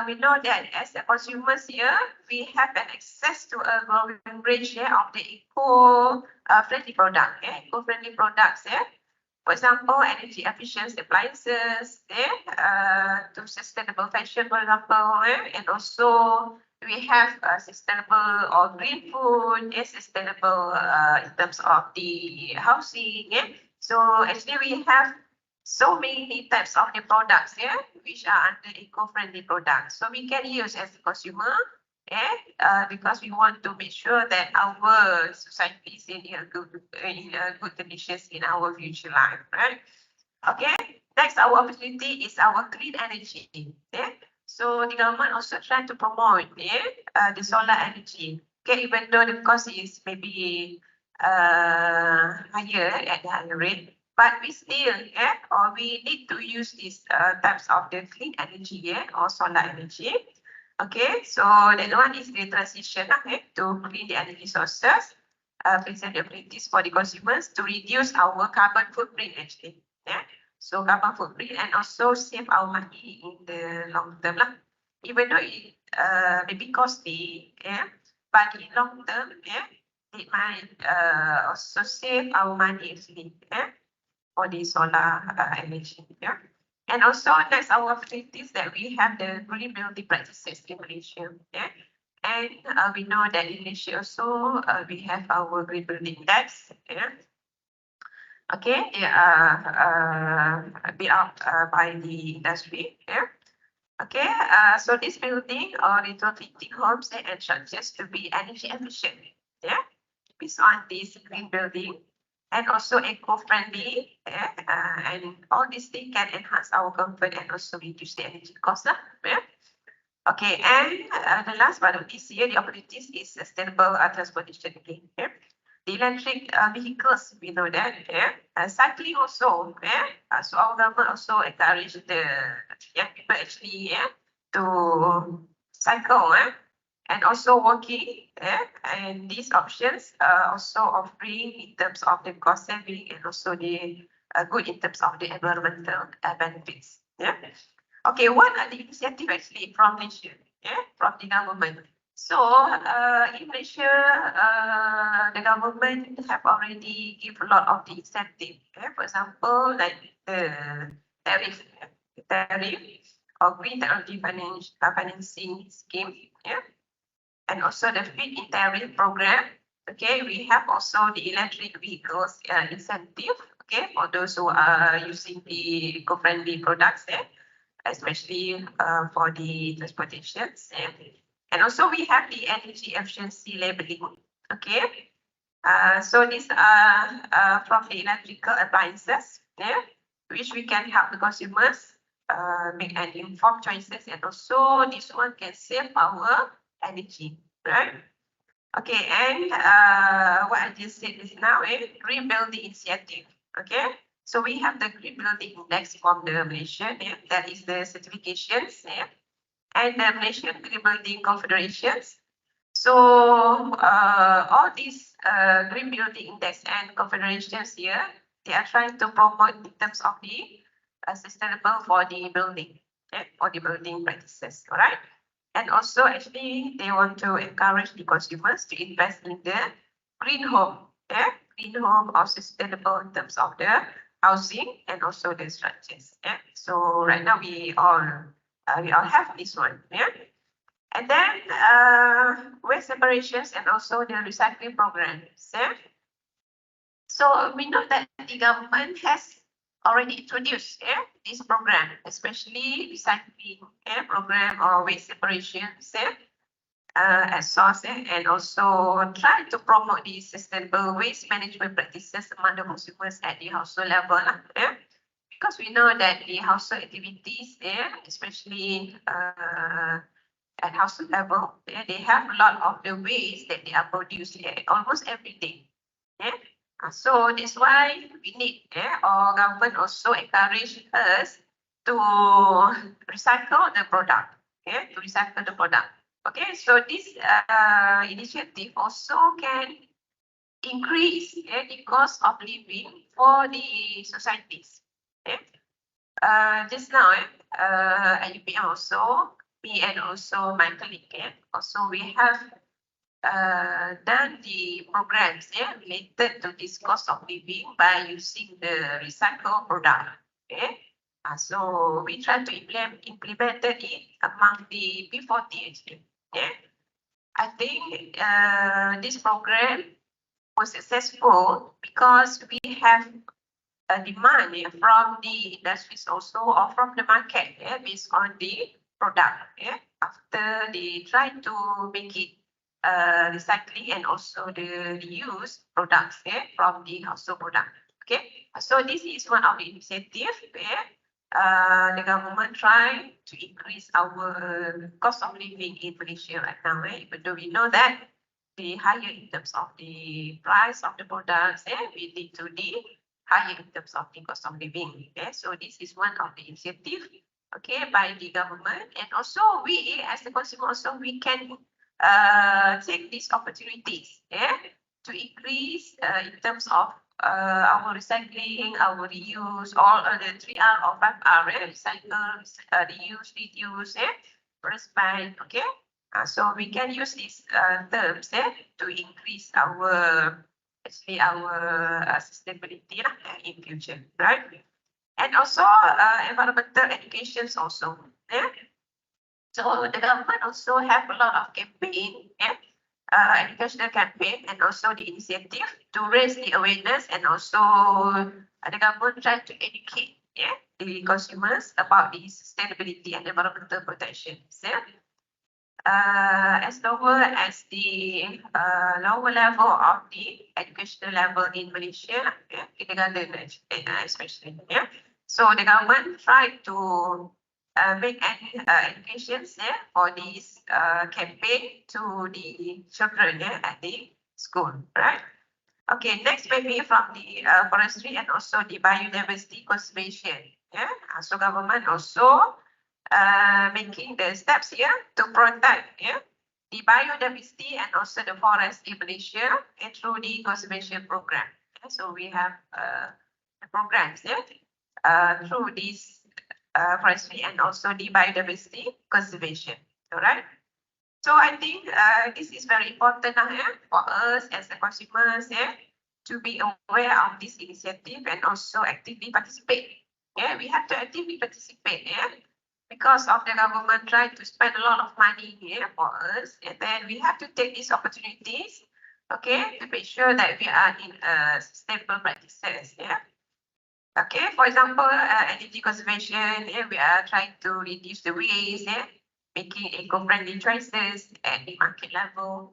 we know that as a consumers here, we have an access to a growing range of the eco-friendly product, eco-friendly products. For example, energy efficient appliances, to sustainable fashion, for example, and also we have sustainable or green food, sustainable in terms of the housing. So actually we have so many types of the products which are under eco-friendly products. So we can use as a consumer because we want to make sure that our society is in a good conditions in our future life, right? Okay, next our opportunity is our clean energy. So the government also trying to promote the solar energy. Okay, even though the cost is maybe higher at the higher rate, but we still or we need to use these types of the clean energy or solar energy. Okay, so that one is the transition to clean the energy sources, present the opportunities for the consumers to reduce our carbon footprint actually. So carbon footprint and also save our money in the long term lah. Even though it may be costly, but in long term, it might also save our money actually. For the solar energy. And also next our opportunities that we have the green building practices in Malaysia. And we know that in Malaysia also we have our green building index. Yeah. Okay, they are built up by the industry. Yeah. Okay, so this building or retrofitting homes and structures to be energy efficient. Yeah, based on this green building and also eco-friendly. Yeah, and all these things can enhance our comfort and also reduce the energy cost. Yeah. Okay, and the last but not least here, the opportunities is sustainable transportation again. Yeah. The electric vehicles, we know that. Yeah. Cycling also. Yeah. So our government also encourage the people actually to cycle. And also walking. Yeah. And these options also offering in terms of the cost saving and also the good in terms of the environmental benefits. Yeah. Okay, what are the initiatives actually from Malaysia, from the government? So in Malaysia, the government have already give a lot of the incentive. For example, like the tariff or green technology financing scheme, and also the feed in tariff program. Okay, we have also the electric vehicles incentive. Okay, for those who are using the eco-friendly products. Especially for the transportations. And also we have the energy efficiency labeling. Okay. So these are from the electrical appliances, which we can help the consumers make an informed choices, and also this one can save our energy, right? Okay, and what I just said is now green building initiative. Okay. So we have the green building index from the Malaysian, that is the certifications, and the Malaysian Green Building Confederations. So all these green building index and confederations here, they are trying to promote in terms of the sustainable for the building, for the building practices, all right? And also actually they want to encourage the consumers to invest in the green home, green home or sustainable in terms of the housing and also the structures. So right now we all have this one. And then waste separations and also the recycling programs. So we know that the government has already introduced this program, especially recycling program or waste separations at source, and also try to promote the sustainable waste management practices among the consumers at the household level. Because we know that the household activities, especially at household level, they have a lot of the waste that they are produced almost every day. So that's why we need, or government also encourage us to recycle the product. To recycle the product. Okay, so this initiative also can increase the cost of living for the societies. Just now, at UPM also, me and also my colleague, also we have done the programs related to this cost of living by using the recycled product. So we try to implement it among the P40 actually. I think this program was successful because we have a demand from the industries also, or from the market based on the product. After they try to make it recycling and also the reuse products from the household product. Okay, so this is one of the initiatives where the government try to increase our cost of living in Malaysia right now. Even though we know that the higher in terms of the price of the products, we lead to the higher in terms of the cost of living. So this is one of the initiatives, by the government, and also we as the consumer also we can take these opportunities, to increase in terms of our recycling, our reuse, all the 3R or 5R, recycle, reuse, reduce, respite. So we can use these terms to increase our sustainability in future, right? And also environmental educations also. So the government also have a lot of campaign, educational campaign, and also the initiative to raise the awareness, and also the government try to educate the consumers about the sustainability and environmental protection. As lower as the lower level of the educational level in Malaysia, kindergarten especially. So the government tried to make education for this campaign to the children at the school, right? Okay, next maybe from the forestry and also the biodiversity conservation. So government also making the steps here to protect the biodiversity and also the forest in Malaysia and through the conservation program. So we have the programs through this forestry and also the biodiversity conservation. All right. So I think this is very important for us as the consumers to be aware of this initiative and also actively participate. We have to actively participate. Because of the government trying to spend a lot of money here for us, and then we have to take these opportunities, to make sure that we are in sustainable practices. Okay, for example, energy conservation, we are trying to reduce the waste, making eco-friendly choices at the market level,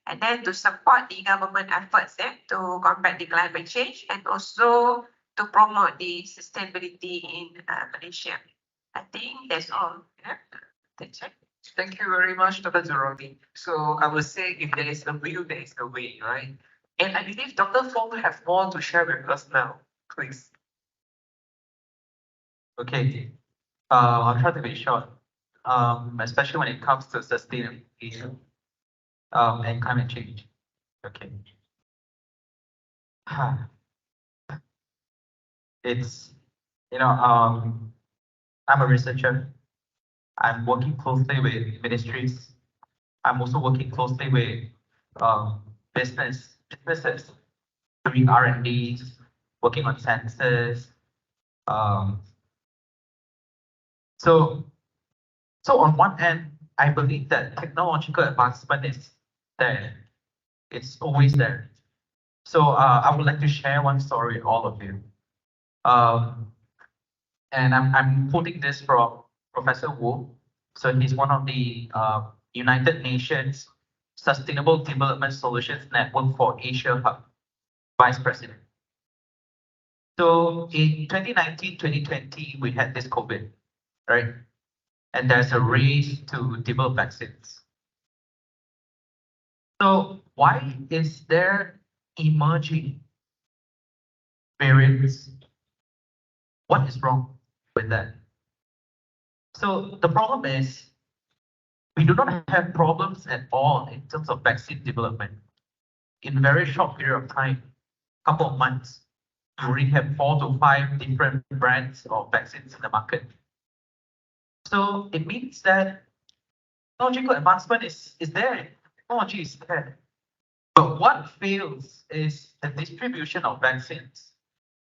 and then to support the government efforts to combat the climate change and also to promote the sustainability in Malaysia. I think that's all. That's it. Thank you very much, Dr. Jerome. So I would say if there is a will, there is a way, right? And I believe Dr. Fong have more to share with us now. Please. Okay. I'll try to be short. Especially when it comes to sustainability and climate change. Okay. It's I'm a researcher. I'm working closely with ministries. I'm also working closely with businesses doing R&Ds, working on sensors. So on one hand, I believe that technological advancement is there. It's always there. So I would like to share one story with all of you. And I'm quoting this from Professor Wu. So he's one of the United Nations Sustainable Development Solutions Network for Asia Hub Vice President. So in 2019, 2020, we had this COVID, right? And there's a race to develop vaccines. So why is there emerging variants? What is wrong with that? So the problem is we do not have problems at all in terms of vaccine development. In a very short period of time, couple of months, you already have 4 to 5 different brands of vaccines in the market. So it means that technological advancement is there. Technology is there. But what fails is the distribution of vaccines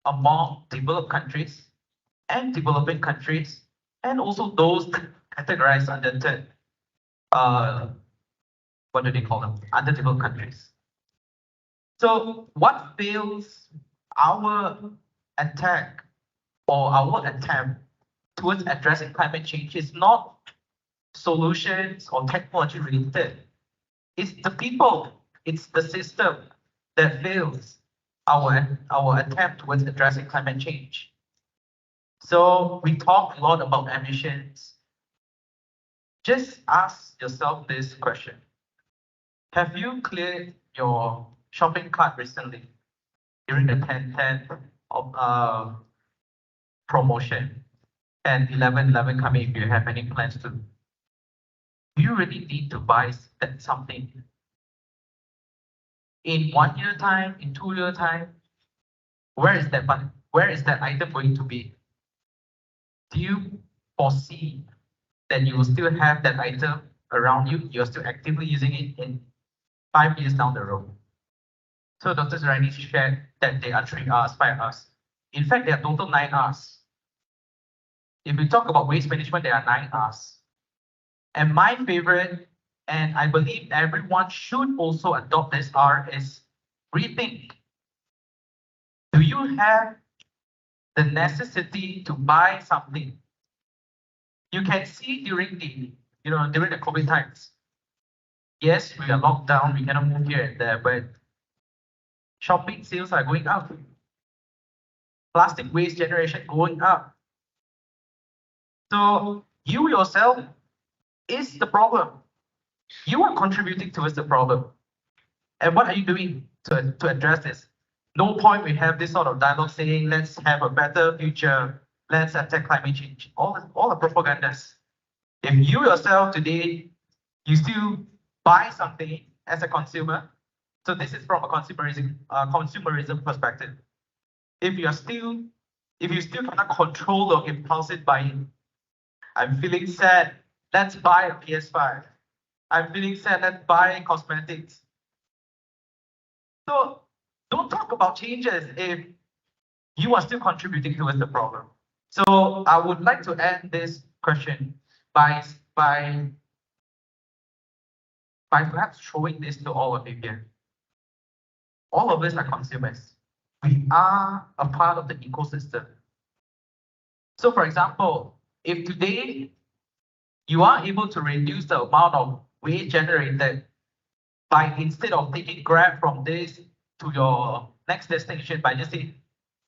among developed countries and developing countries, and also those categorized under third, what do they call them? Underdeveloped countries. So what fails our attack or our attempt towards addressing climate change is not solutions or technology related. It's the people, it's the system that fails our attempt towards addressing climate change. So we talk a lot about emissions. Just ask yourself this question. Have you cleared your shopping cart recently during the 10/10 of promotion and 11/11 coming if you have any plans to? Do you really need to buy something in 1 year time, in 2 year time? Where is that item going to be? Do you foresee that you will still have that item around you? You're still actively using it in 5 years down the road. So Dr. Zuraini shared that there are 3 R's, 5 R's. In fact, there are total 9 R's. If we talk about waste management, there are 9 R's. And my favorite, and I believe everyone should also adopt this R, is rethink. Do you have the necessity to buy something? You can see during the COVID times. Yes, we are locked down, we cannot move here and there, but shopping sales are going up. Plastic waste generation going up. So you yourself is the problem. You are contributing towards the problem. And what are you doing to address this? No point we have this sort of dialogue saying, let's have a better future, let's attack climate change. All the propagandas. If you yourself today, you still buy something as a consumer, so this is from a consumerism perspective. If you still cannot control your impulsive buying, I'm feeling sad, let's buy a PS5. I'm feeling sad, let's buy cosmetics. So don't talk about changes if you are still contributing towards the problem. So I would like to end this question by perhaps showing this to all of you here. All of us are consumers. We are a part of the ecosystem. So for example, if today you are able to reduce the amount of waste generated by, instead of taking Grab from this to your next destination, by just saying,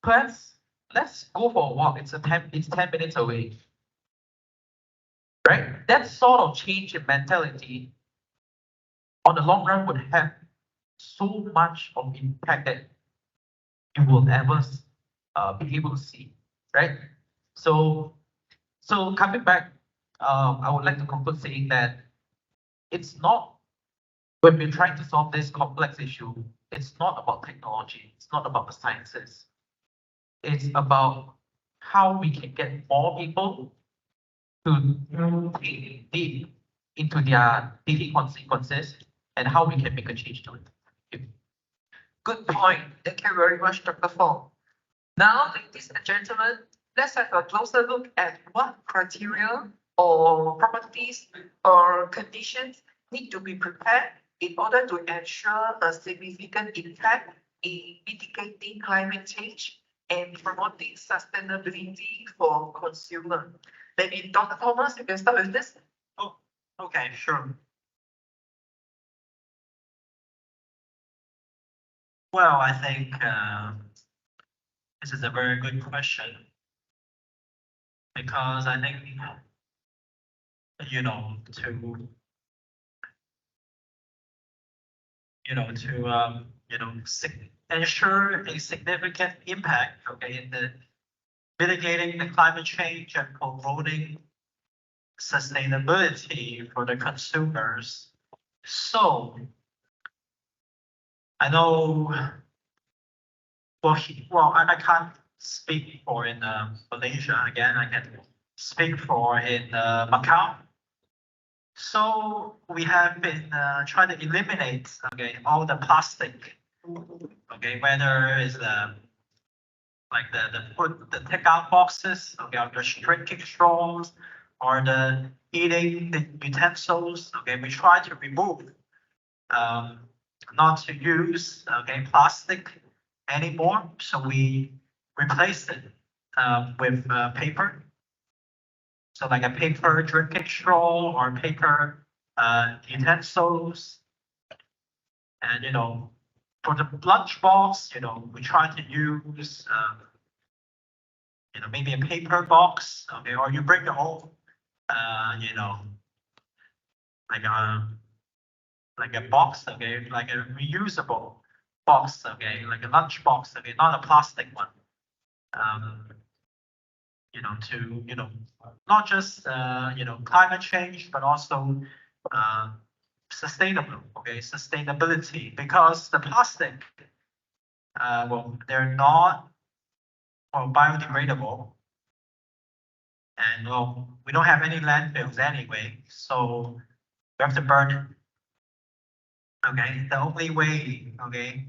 perhaps let's go for a walk. It's 10 minutes away. Right? That sort of change in mentality on the long run would have so much of impact that you will never be able to see. Right? So coming back, I would like to conclude saying that it's not, when we're trying to solve this complex issue, it's not about technology, it's not about the sciences. It's about how we can get more people to take deep into their daily consequences and how we can make a change to it. Good point. Thank you very much, Dr. Fong. Now, ladies and gentlemen, let's have a closer look at what criteria or properties or conditions need to be prepared in order to ensure a significant impact in mitigating climate change and promoting sustainability for consumers. Maybe Dr. Thomas, you can start with this. Oh, okay, sure. Well, I think this is a very good question, because I think, ensure a significant impact, okay, in the mitigating the climate change and promoting sustainability for the consumers. So I know, I can't speak for in Malaysia. Again, I can speak for in Macau. So we have been trying to eliminate, okay, all the plastic, okay, whether it's like the takeout boxes, okay, or the drinking straws, or the eating the utensils, okay, we try to remove, not to use, okay, plastic anymore. So we replace it with paper. So like a paper drinking straw or paper utensils. And for the lunch box, we try to use maybe a paper box, okay, or you bring your own like a box, okay, like a reusable box, okay, like a lunch box, okay, not a plastic one. To not just climate change, but also sustainability, because the plastic, they're not biodegradable, and we don't have any landfills anyway, so we have to burn it. Okay, the only way, okay,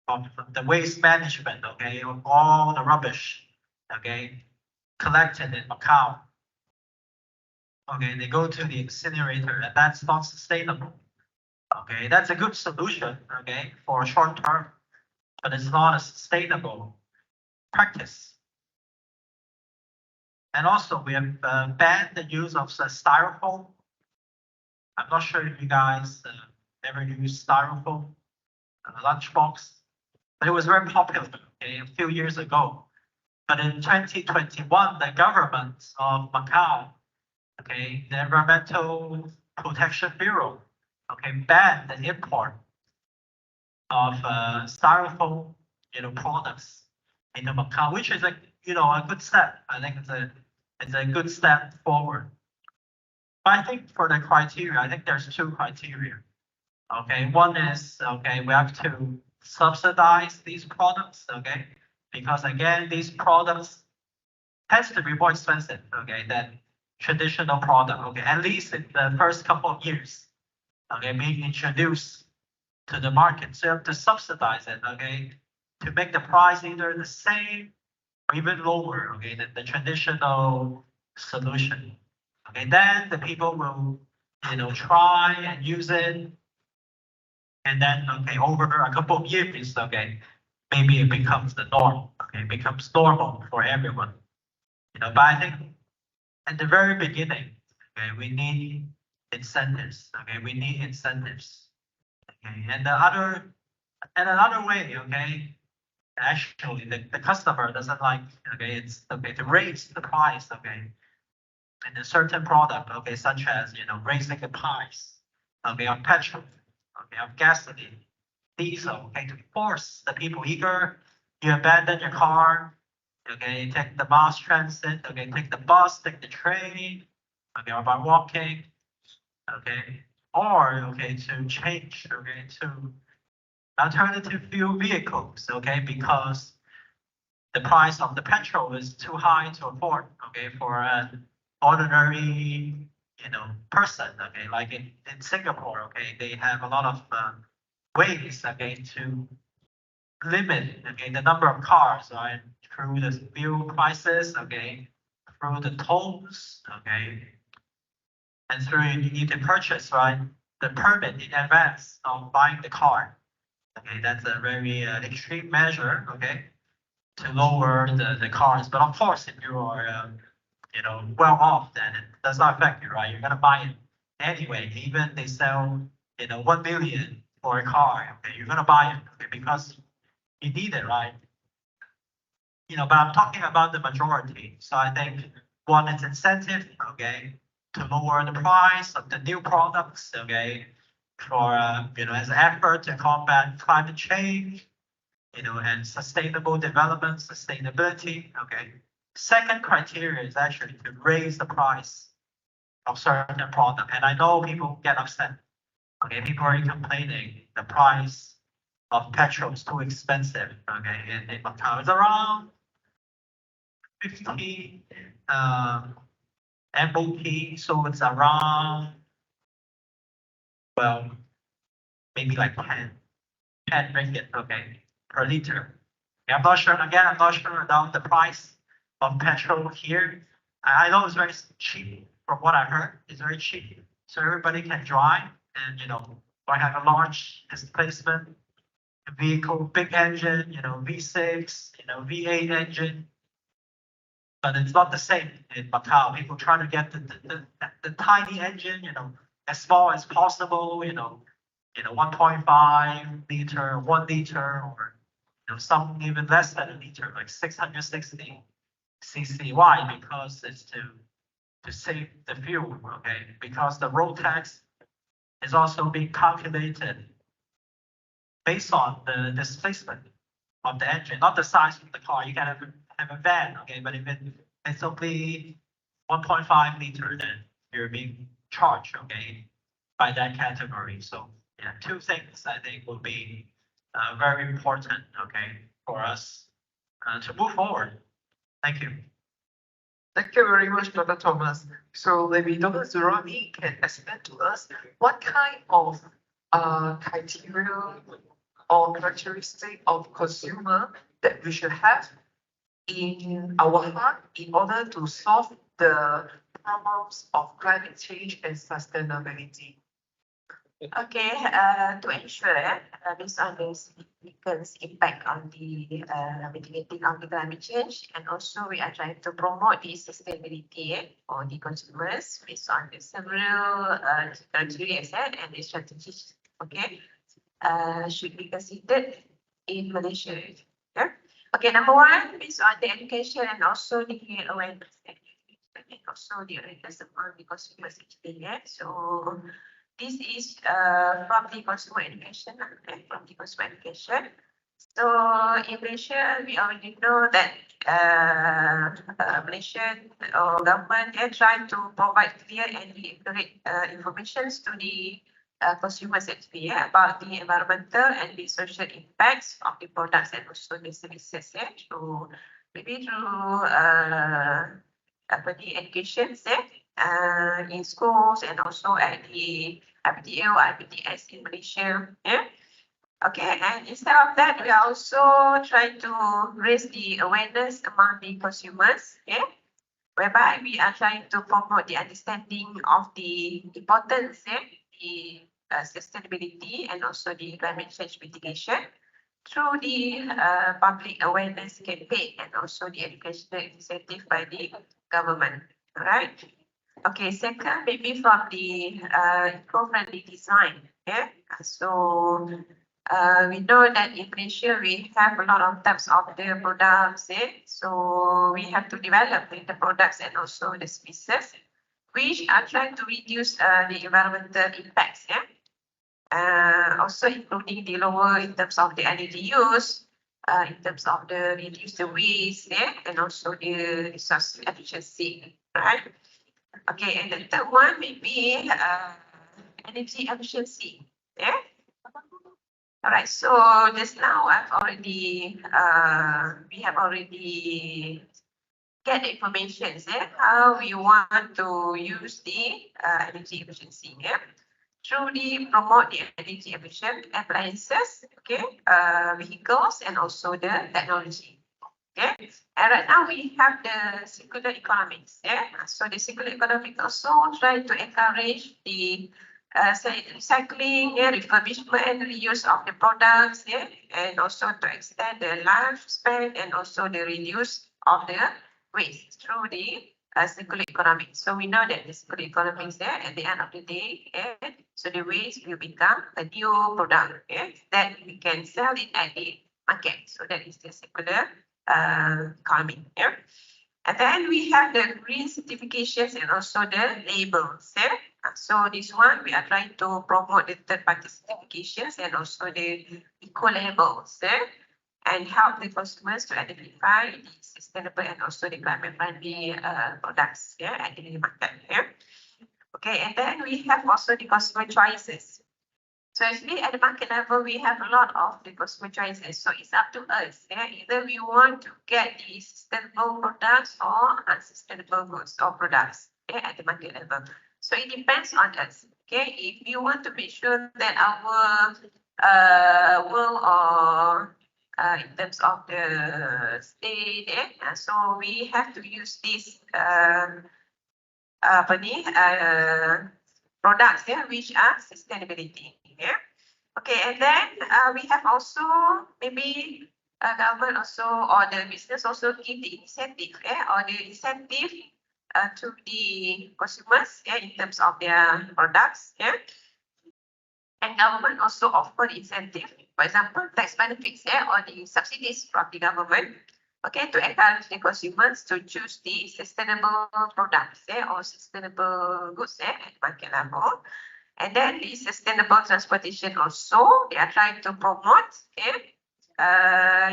of the waste management, okay, of all the rubbish, okay, collected in Macau, okay, they go to the incinerator, and that's not sustainable. Okay, that's a good solution, okay, for short term, but it's not a sustainable practice. And also, we have banned the use of styrofoam. I'm not sure if you guys ever use styrofoam lunchbox, but it was very popular, okay, a few years ago. But in 2021, the government of Macau, okay, the Environmental Protection Bureau, okay, banned the import of styrofoam, products into Macau, which is a good step. I think it's a good step forward. But I think for the criteria, I think there's two criteria. Okay, one is, okay, we have to subsidize these products, okay, because again, these products tends to be more expensive, okay, than traditional product, okay, at least in the first couple of years, okay, being introduced to the market. So you have to subsidize it, okay, to make the price either the same or even lower, okay, than the traditional solution. Okay, then the people will, try and use it. And then, okay, over a couple of years, okay, maybe it becomes the norm, okay, it becomes normal for everyone. But I think at the very beginning, okay, we need incentives, okay, we need incentives. Okay, and another way, okay, actually the customer doesn't like, okay, it's okay to raise the price, okay, in a certain product, okay, such as, raising the price, okay, on petrol, okay, of gasoline, diesel, okay, to force the people either you abandon your car, okay, take the mass transit, okay, take the bus, take the train, okay, or by walking, okay, or okay, to change, okay, to alternative fuel vehicles, okay, because the price of the petrol is too high to afford, okay, for an ordinary, person, okay, like in Singapore, okay, they have a lot of ways, okay, to limit, okay, the number of cars, right, through the fuel prices, okay, through the tolls, okay, and through you need to purchase, right, the permit in advance of buying the car. Okay, that's a very extreme measure, okay, to lower the cars. But of course, if you are, well off, then it does not affect you, right? You're gonna buy it anyway. Even they sell, 1 million for a car, okay, you're gonna buy it, okay, because you need it, right? But I'm talking about the majority. So I think one is incentive, okay, to lower the price of the new products, okay, for as an effort to combat climate change, and sustainable development, sustainability, okay. Second criteria is actually to raise the price of certain product, and I know people get upset. Okay, people are complaining the price of petrol is too expensive. Okay, in Macau it's around 50 MOP, so it's around, well, maybe like 10 ringgit, okay, per liter. I'm not sure, again, I'm not sure about the price of petrol here. I know it's very cheap from what I heard, it's very cheap. So everybody can drive and, or have a large displacement vehicle, big engine, V6, V8 engine. But it's not the same in Macau. People try to get the tiny engine, as small as possible, 1.5 liter, 1 liter, or some even less than a liter, like 660 cc. Why? Because it's to save the fuel, okay? Because the road tax is also being calculated based on the displacement of the engine, not the size of the car. You can have a van, okay, but if it's only 1.5 liter, then you're being charged, okay, by that category. So yeah, two things I think will be very important, okay, for us to move forward. Thank you. Thank you very much, Dr. Thomas. So maybe Dr. Zurami can explain to us what kind of criteria or characteristic of consumer that we should have in our heart in order to solve the problems of climate change and sustainability? Okay, to ensure, based on the significant impact on the mitigating of the climate change, and also we are trying to promote the sustainability for the consumers based on the several criteria and the strategies. Okay, should be considered in Malaysia. Yeah. Okay, number one, based on the education and also the awareness and also the awareness among the consumers actually. Yeah. So this is from the consumer education and from the consumer education. So in Malaysia, we already know that Malaysian government try to provide clear and accurate information to the consumers actually about the environmental and the social impacts of the products and also the services. So maybe through the education in schools and also at the IPTO, IPTS in Malaysia. Yeah. Okay, and instead of that, we are also trying to raise the awareness among the consumers. Yeah. Whereby we are trying to promote the understanding of the importance, the sustainability and also the climate change mitigation through the public awareness campaign and also the educational initiative by the government. All right. Okay, second, maybe from the eco-friendly design. Yeah. So we know that in Malaysia we have a lot of types of the products. So we have to develop the products and also the species which are trying to reduce the environmental impacts. Yeah. Also including the lower in terms of the energy use, in terms of the reduce the waste, and also the resource efficiency, right? Okay, and the third one may be energy efficiency. Yeah. All right. So just now we have already get the information. How we want to use the energy efficiency. Yeah. Through the promote the energy efficient appliances, okay, vehicles and also the technology. Okay, and right now we have the circular economics. Yeah, so the circular economics also try to encourage the recycling, refurbishment, reuse of the products, and also to extend the lifespan and also the reduce of the waste through the circular economy. So we know that the circular economy is there at the end of the day, so the waste will become a new product that we can sell it at the market. So that is the circular economy. And then we have the green certifications and also the labels. So this one we are trying to promote the third-party certifications and also the eco labels. And help the consumers to identify the sustainable and also the climate-friendly products at the market. Okay, and then we have also the consumer choices. So actually at the market level, we have a lot of the consumer choices. So it's up to us. Either we want to get the sustainable products or unsustainable goods or products at the market level. So it depends on us. Okay, if you want to make sure that our world or in terms of the state, so we have to use these products which are sustainability. Okay, and then we have also maybe government also or the business also give the incentive or the incentive to the consumers in terms of their products. And government also offer incentive, for example, tax benefits or the subsidies from the government, okay, to encourage the consumers to choose the sustainable products or sustainable goods at market level. And then the sustainable transportation also, they are trying to promote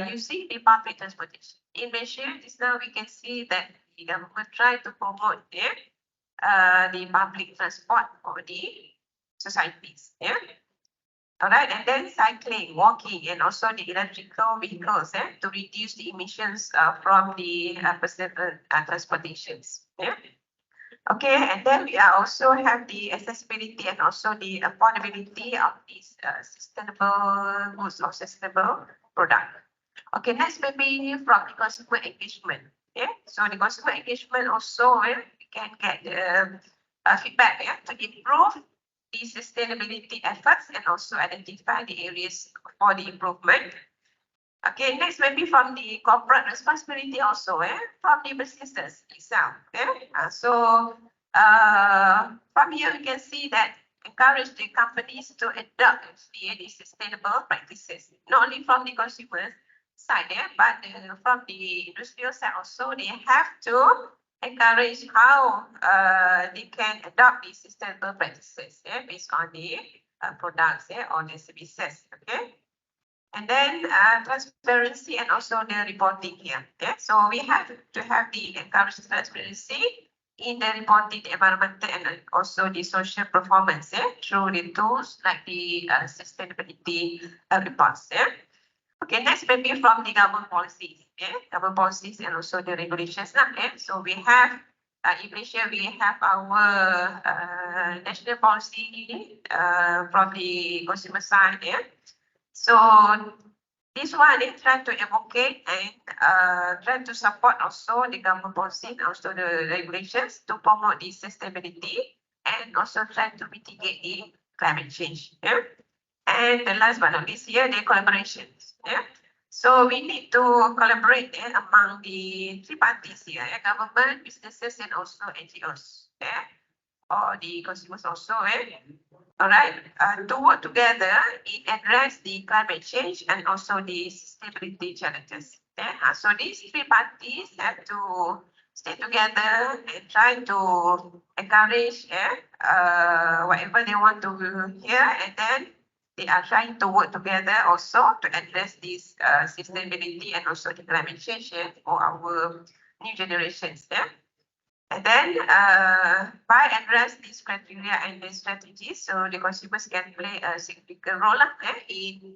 using the public transportation. In Malaysia, just now we can see that the government try to promote the public transport for the societies. All right, and then cycling, walking, and also the electrical vehicles to reduce the emissions from the personal transportations. Okay, and then we also have the accessibility and also the affordability of these sustainable goods or sustainable product. Okay, next maybe from the consumer engagement. Yeah, so the consumer engagement also we can get the feedback to improve the sustainability efforts and also identify the areas for the improvement. Okay, next maybe from the corporate responsibility also, from the businesses itself. From here we can see that encourage the companies to adopt the sustainable practices, not only from the consumers side, but from the industrial side also. They have to encourage how they can adopt the sustainable practices based on the products or the services. Okay. And then transparency and also the reporting here. Okay, so we have to have the encourage transparency in the reporting, the environmental and also the social performance through the tools like the sustainability reports. Okay, next maybe from the government policies. Government policies and also the regulations. So we have in Malaysia, we have our national policy from the consumer side. So this one is trying to advocate and trying to support also the government policy and also the regulations to promote the sustainability and also try to mitigate the climate change. And the last but not least here, the collaborations. So we need to collaborate among the three parties here, government, businesses, and also NGOs. Or the consumers also. All right, to work together in address the climate change and also the sustainability challenges. So these three parties have to stay together and try to encourage whatever they want to hear, and then they are trying to work together also to address this sustainability and also the climate change for our new generations. And then by address these criteria and the strategies, so the consumers can play a significant role in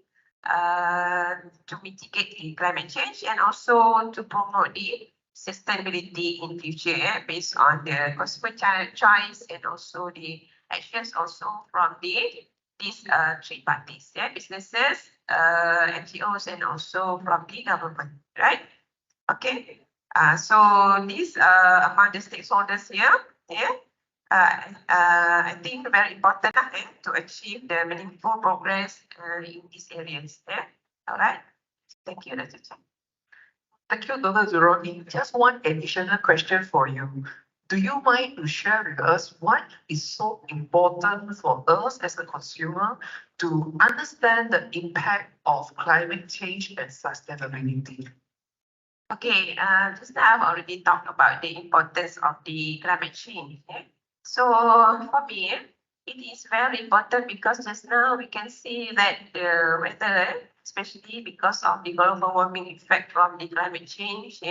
to mitigate the climate change and also to promote the sustainability in future based on the consumer choice and also the actions also from these three parties, businesses, NGOs, and also from the government, right? Okay. So these are among the stakeholders here. I think very important to achieve the meaningful progress in these areas. All right. Thank you, Dr. Chan. Thank you, Dr. Zuroni. Just one additional question for you. Do you mind to share with us what is so important for us as a consumer to understand the impact of climate change and sustainability? Okay, just now I've already talked about the importance of the climate change. So for me, it is very important because just now we can see that the weather, especially because of the global warming effect from the climate change,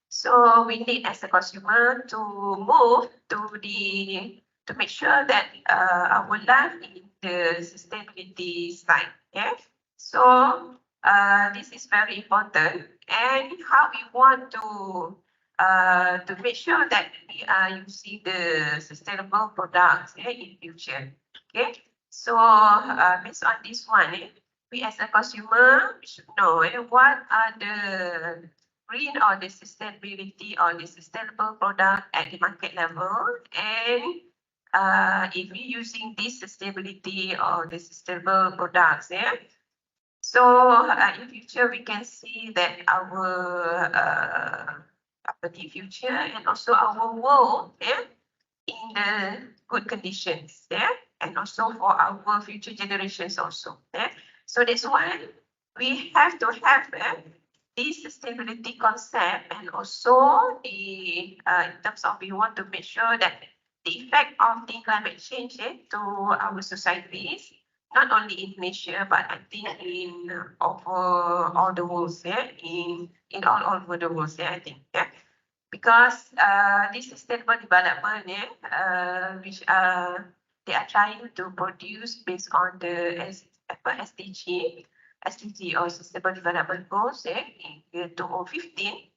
so we need as a consumer to move to make sure that our life in the sustainability side. So this is very important, and how we want to make sure that we are using the sustainable products in future. Okay, so based on this one, we as a consumer we should know what are the green or the sustainability or the sustainable product at the market level, and if we're using this sustainability or the sustainable products, so in future we can see that our future and also our world in the good conditions, and also for our future generations also. So that's why we have to have this sustainability concept, and also the in terms of we want to make sure that the effect of the climate change to our societies, not only in Malaysia, but I think in over all the world, in all over the world, I think, because this sustainable development, which they are trying to produce based on the SDG or Sustainable Development Goals in year 2015,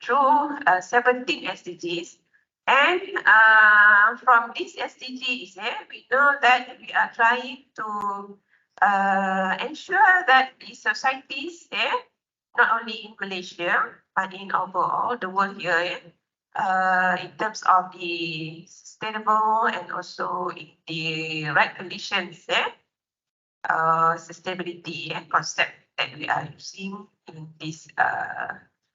through 17 SDGs. And from these SDGs, we know that we are trying to ensure that the societies not only in Malaysia, but in overall the world here, in terms of the sustainable and also in the right conditions, sustainability concept that we are using in these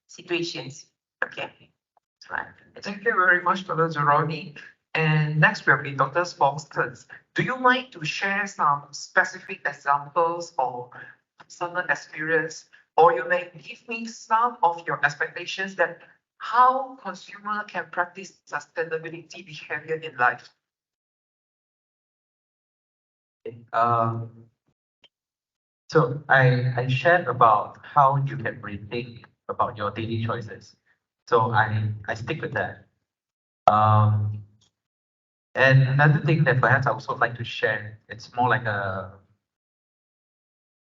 situations. Okay, that's right. Thank you very much, Dr. Zuroni. And next will be Dr. Spongstons. Do you mind to share some specific examples or personal experience, or you may give me some of your expectations that how consumer can practice sustainability behavior in life? So I shared about how you can rethink about your daily choices. So I stick with that. And another thing that perhaps I also like to share, it's more like a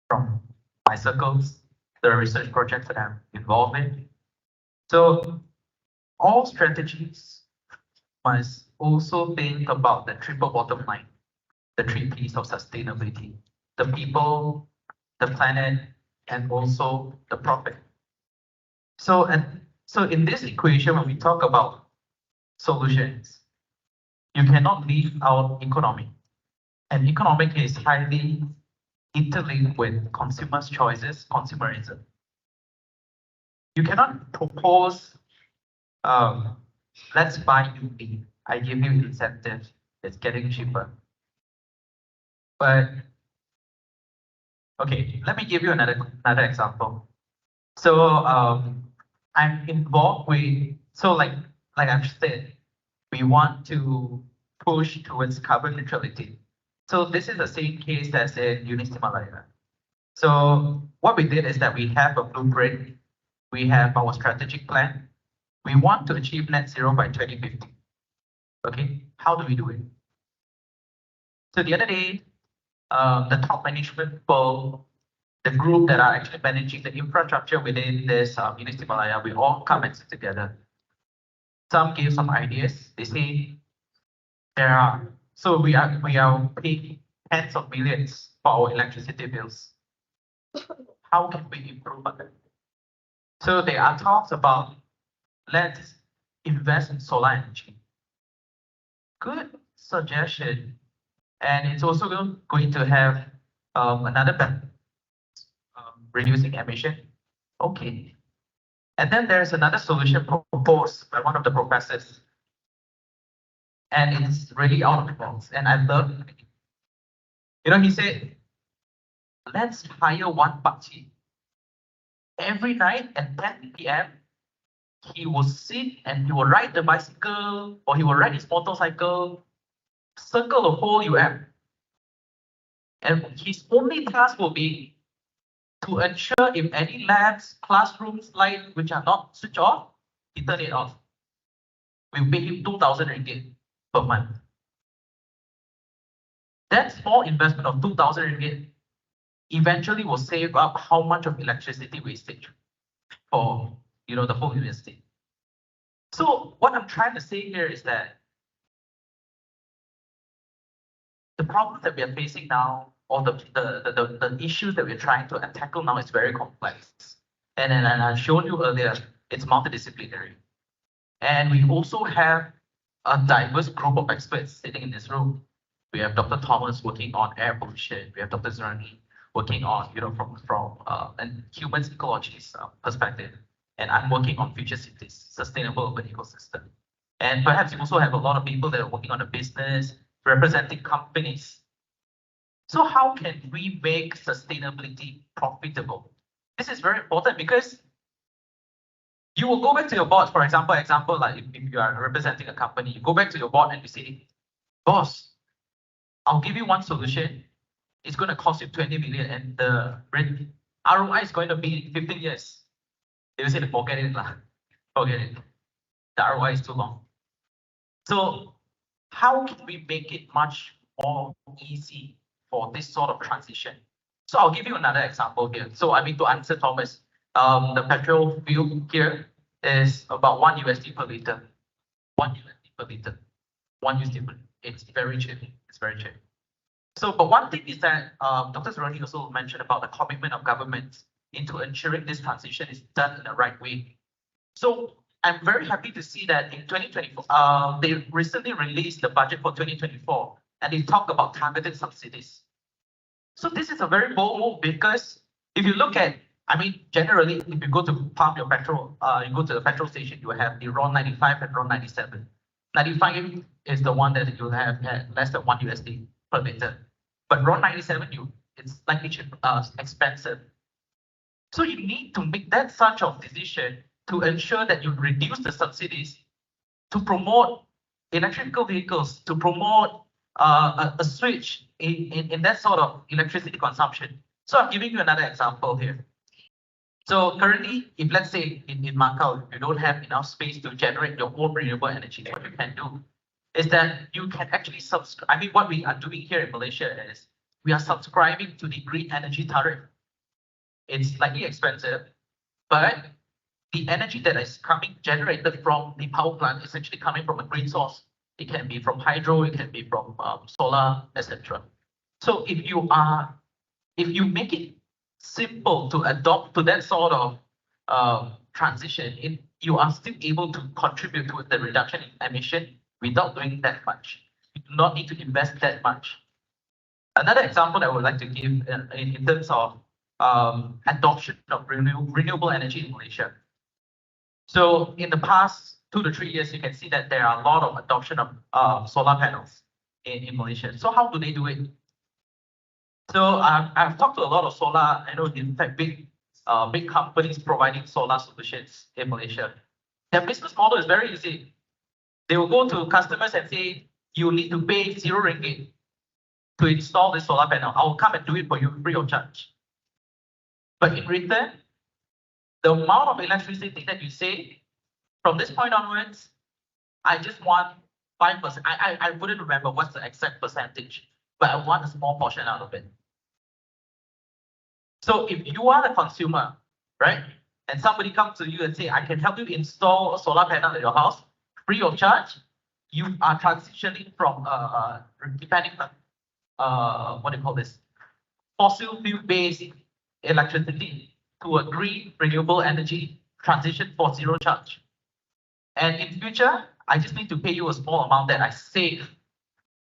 from my circles, the research projects that I'm involved in. So all strategies must also think about the triple bottom line, the three P's of sustainability: the people, the planet, and also the profit. So in this equation, when we talk about solutions, you cannot leave out economic. And economic is highly interlinked with consumers' choices, consumerism. You cannot propose, let's buy UV. I give you incentives, it's getting cheaper. But okay, let me give you another example. So I'm involved with, so like I've said, we want to push towards carbon neutrality. So this is the same case as in UNIS Himalaya. So what we did is that we have a blueprint, we have our strategic plan. We want to achieve net zero by 2050. Okay, how do we do it? So the other day, the top management people, the group that are actually managing the infrastructure within this UNIS Himalaya, we all come and sit together. Some give some ideas. They say we are paying tens of millions for our electricity bills. How can we improve on that? So there are talks about let's invest in solar energy. Good suggestion, and it's also going to have another benefit, reducing emission. Okay, and then there's another solution proposed by one of the professors, and it's really out of the box, and I love it. You know, he said, let's hire one pakcik. Every night at 10 p.m., he will sit and he will ride the bicycle or he will ride his motorcycle, circle the whole UM. And his only task will be to ensure if any labs, classrooms, light which are not switched off, he turn it off. We pay him 2,000 ringgit per month. That small investment of 2,000 ringgit eventually will save up how much of electricity wastage for the whole university. So what I'm trying to say here is that the problems that we are facing now, or the issues that we're trying to tackle now, is very complex. And I showed you earlier, it's multidisciplinary. And we also have a diverse group of experts sitting in this room. We have Dr. Thomas working on air pollution. We have Dr. Zurani working on, from an human ecology's perspective. And I'm working on future cities, sustainable urban ecosystem. And perhaps you also have a lot of people that are working on the business, representing companies. So how can we make sustainability profitable? This is very important because you will go back to your boss, for example, like if you are representing a company, you go back to your boss and you say, boss, I'll give you one solution. It's going to cost you 20 million and the ROI is going to be 15 years. They will say, forget it. Forget it. The ROI is too long. So how can we make it much more easy for this sort of transition? So I'll give you another example here. So I mean, to answer Thomas, the petrol fuel here is about $1 per liter. $1 per liter. $1 per liter. It's very cheap. It's very cheap. So, but one thing is that Dr. Zurani also mentioned about the commitment of governments into ensuring this transition is done in the right way. So I'm very happy to see that in 2024, they recently released the budget for 2024, and they talk about targeted subsidies. So this is a very bold move because if you look at, I mean, generally, if you go to pump your petrol, you go to the petrol station, you have the RON 95 and RON 97. 95 is the one that you have at less than $1 per liter. But RON 97, it's slightly expensive. So you need to make that such of decision to ensure that you reduce the subsidies to promote electrical vehicles, to promote a switch in that sort of electricity consumption. So I'm giving you another example here. So currently, if let's say in Macau, you don't have enough space to generate your own renewable energy, what you can do is that you can actually subscribe. I mean, what we are doing here in Malaysia is we are subscribing to the green energy tariff. It's slightly expensive, but the energy that is generated from the power plant is actually coming from a green source. It can be from hydro, it can be from solar, etc. So if you make it simple to adopt to that sort of transition, you are still able to contribute to the reduction in emission without doing that much. You do not need to invest that much. Another example I would like to give in terms of adoption of renewable energy in Malaysia. So in the past 2 to 3 years, you can see that there are a lot of adoption of solar panels in Malaysia. So how do they do it? So I've talked to a lot of solar, I know in fact big companies providing solar solutions in Malaysia. Their business model is very easy. They will go to customers and say, you need to pay RM0 to install this solar panel. I will come and do it for you free of charge. But in return, the amount of electricity that you save from this point onwards, I just want 5%. I wouldn't remember what's the exact percentage, but I want a small portion out of it. So if you are the consumer, right, and somebody comes to you and say, I can help you install a solar panel at your house free of charge, you are transitioning from depending on what do you call this, fossil fuel-based electricity to a green renewable energy transition for zero charge. And in future, I just need to pay you a small amount that I save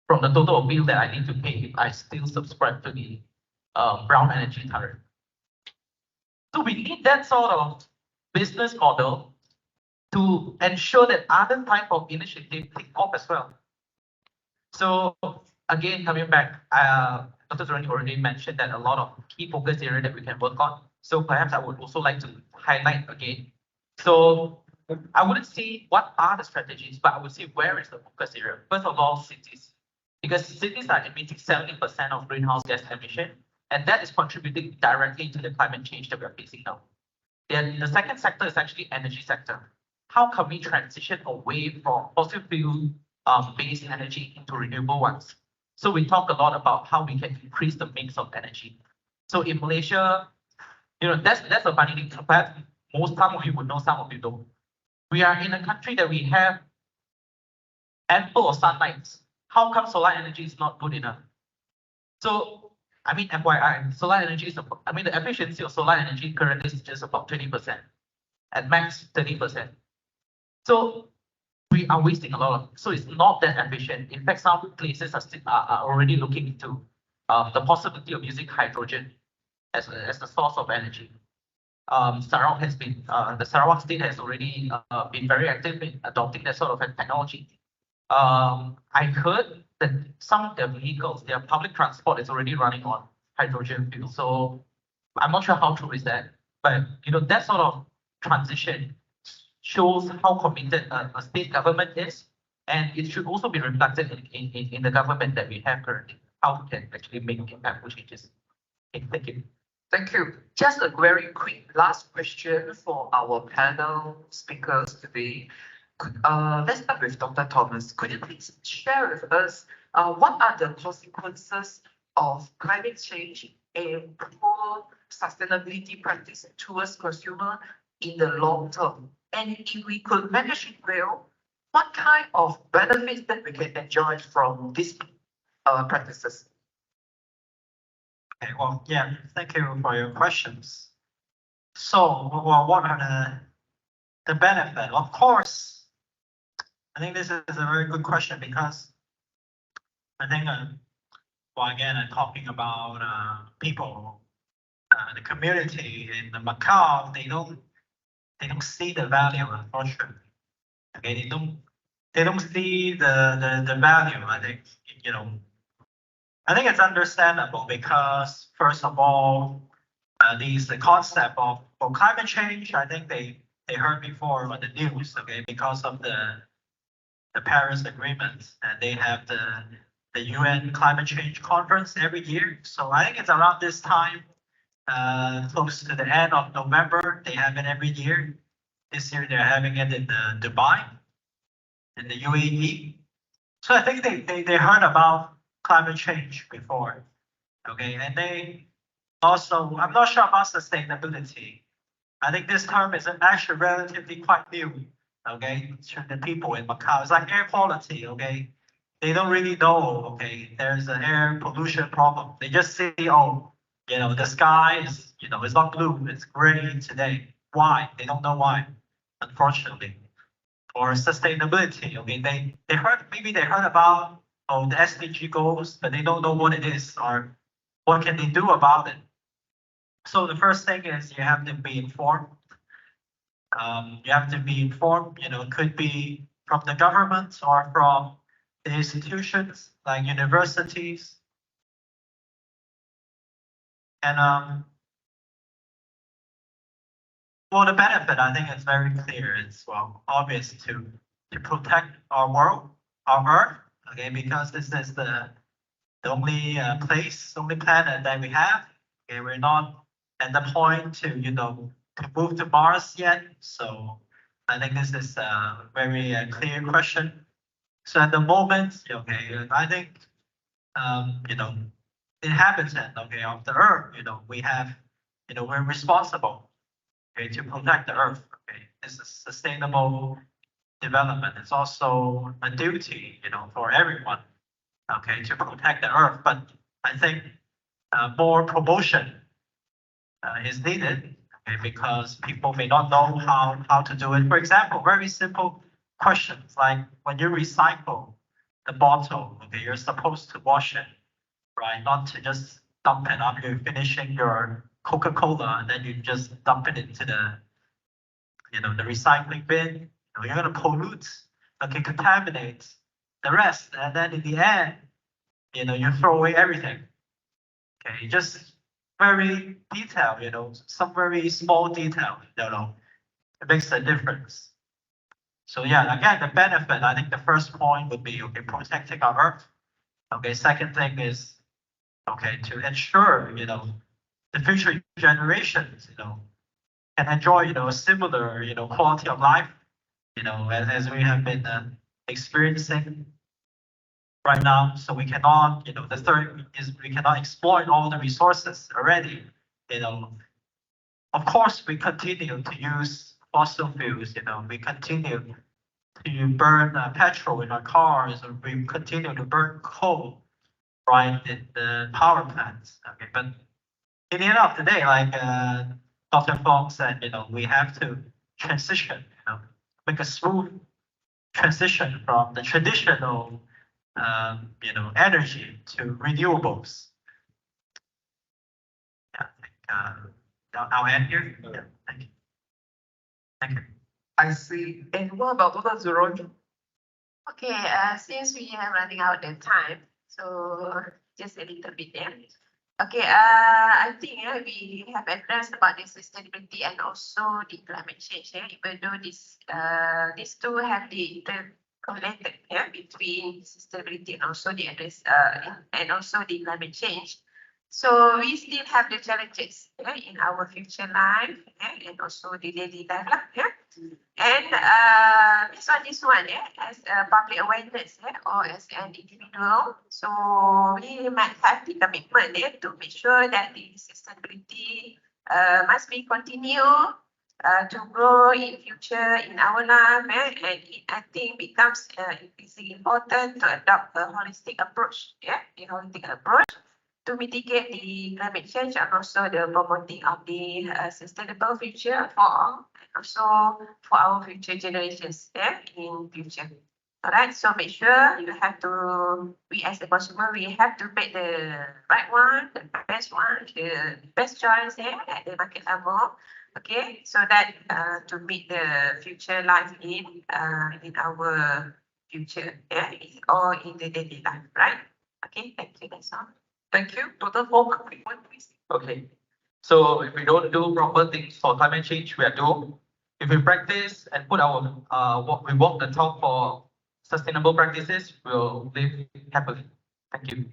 from the total bill that I need to pay if I still subscribe to the brown energy tariff. So we need that sort of business model to ensure that other type of initiative take off as well. So again, coming back, Dr. Zorani already mentioned that a lot of key focus area that we can work on. So perhaps I would also like to highlight again. So I wouldn't say what are the strategies, but I would say where is the focus area. First of all, cities, because cities are emitting 70% of greenhouse gas emission, and that is contributing directly to the climate change that we are facing now. Then the second sector is actually energy sector. How can we transition away from fossil fuel based energy into renewable ones? So we talk a lot about how we can increase the mix of energy. So in Malaysia, that's a funny thing. Perhaps some of you would know, some of you don't. We are in a country that we have ample of sunlight. How come solar energy is not good enough? So, I mean, FYI, solar energy is, the efficiency of solar energy currently is just about 20%, at max 30%. So we are wasting a lot of, so it's not that efficient. In fact, some places are already looking into the possibility of using hydrogen as the source of energy. Sarawak has been, the Sarawak state has already been very active in adopting that sort of technology. I heard that some of their vehicles, their public transport is already running on hydrogen fuel. So I'm not sure how true is that, but that sort of transition shows how committed a state government is, and it should also be reflected in the government that we have currently, how we can actually make impactful changes. Okay, thank you. Thank you. Just a very quick last question for our panel speakers today. Let's start with Dr. Thomas. Could you please share with us what are the consequences of climate change and poor sustainability practice towards consumer in the long term? And if we could manage it well, what kind of benefits that we can enjoy from these practices? Okay, well, yeah, thank you for your questions. So, well, what are the benefit? Of course, I think this is a very good question because I think, well, again, I'm talking about people, the community in Macau. They don't see the value, unfortunately. Okay, they don't see the value. I think I think it's understandable because first of all, the concept of climate change. I think they heard before on the news. Okay, because of the Paris Agreement, and they have the UN Climate Change Conference every year. So I think it's around this time, close to the end of November. They have it every year. This year they're having it in Dubai, in the UAE. So I think they heard about climate change before. Okay, and they also, I'm not sure about sustainability. I think this term is actually relatively quite new, okay, to the people in Macau. It's like air quality, okay. They don't really know, okay, there's an air pollution problem. They just see, oh, the sky is, it's not blue, it's gray today. Why? They don't know why, unfortunately. Or sustainability, okay, they heard, maybe they heard about, oh, the SDG goals, but they don't know what it is or what can they do about it. So the first thing is you have to be informed. You have to be informed, could be from the government or from the institutions like universities. And well, the benefit, I think it's very clear. It's, well, obvious to protect our world, our Earth, okay, because this is the only only planet that we have. Okay, we're not at the point to move to Mars yet. So I think this is a very clear question. So at the moment, okay, I think inhabitant, okay, of the Earth, we have, we're responsible, okay, to protect the Earth. Okay, this is sustainable development. It's also a duty, for everyone, okay, to protect the Earth. But I think more promotion is needed, okay, because people may not know how to do it. For example, very simple questions like when you recycle the bottle, okay, you're supposed to wash it, right? Not to just dump it after you're finishing your Coca-Cola and then you just dump it into the recycling bin. You're gonna pollute, okay, contaminate the rest, and then in the end, you throw away everything. Okay, just very detailed, some very small detail, it makes a difference. So yeah, again, the benefit, I think the first point would be, okay, protecting our Earth. Okay, second thing is, okay, to ensure, the future generations, can enjoy, a similar, quality of life, as we have been experiencing right now. So we cannot, the third is we cannot exploit all the resources already. Of course, we continue to use fossil fuels. We continue to burn petrol in our cars, or we continue to burn coal, right, in the power plants. Okay, but in the end of the day, like Dr. Fong said, we have to transition, make a smooth transition from the traditional energy to renewables. Yeah, I think I'll end here. Yeah, thank you. Thank you. I see. And what about Dr. Zuroj? Okay, since we are running out of time, so just a little bit there. Okay, I think we have addressed about the sustainability and also the climate change. Even though these two have the interconnected between sustainability and also the and also the climate change. So we still have the challenges in our future life and also the daily life. And based on this one, as a public awareness or as an individual, so we might have the commitment to make sure that the sustainability must be continue to grow in future in our life, and it, I think, becomes increasingly important to adopt a holistic approach. A holistic approach to mitigate the climate change and also the promoting of the sustainable future for all, and also for our future generations, yeah, in future. Alright, so make sure you have to, we as the consumer, we have to make the right one, the best choice, yeah, at the market level. Okay, so that to meet the future life in our future, yeah, or in the daily life, right? Okay, thank you, that's all. Thank you. Dr. Fong, quick one, please. Okay. So if we don't do proper things for climate change, we are doomed. If we practice and put our we walk the talk for sustainable practices, we'll live happily. Thank you.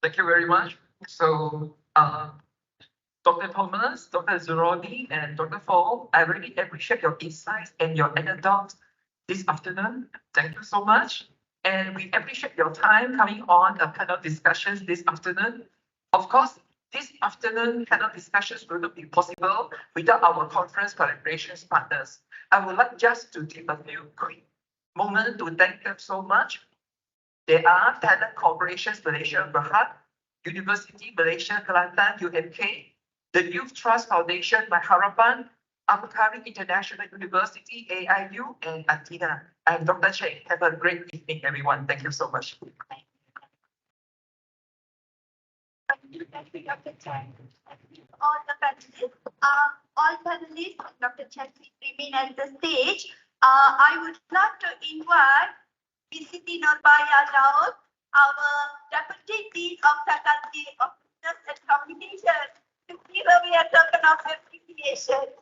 Thank you very much. So, Dr. Thomas, Dr. Zuroni, and Dr. Fong, I really appreciate your insights and your anecdotes this afternoon. Thank you so much. And we appreciate your time coming on a panel discussions this afternoon. Of course, this afternoon panel discussions will not be possible without our conference collaborations partners. I would like just to take a few quick moments to thank them so much. They are Talent Corporations Malaysia Berhad, University Malaysia Kelantan UMK, the Youth Trust Foundation My Harapan, Abu Dhabi International University AIU, and Athena. I'm Dr. Cheng. Have a great evening, everyone. Thank you so much. Thank you, Dr. Chen. All panelists, Dr. Chen, please remain at the stage. I would like to invite Siti Nurbaya Daud, our Deputy Dean of Faculty of Business and Communication, to give away a token of appreciation.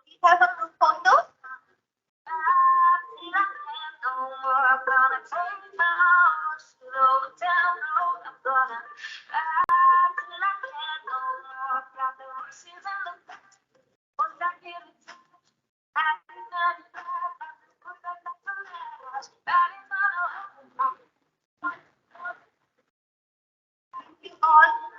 We have a group photo. Thank you all.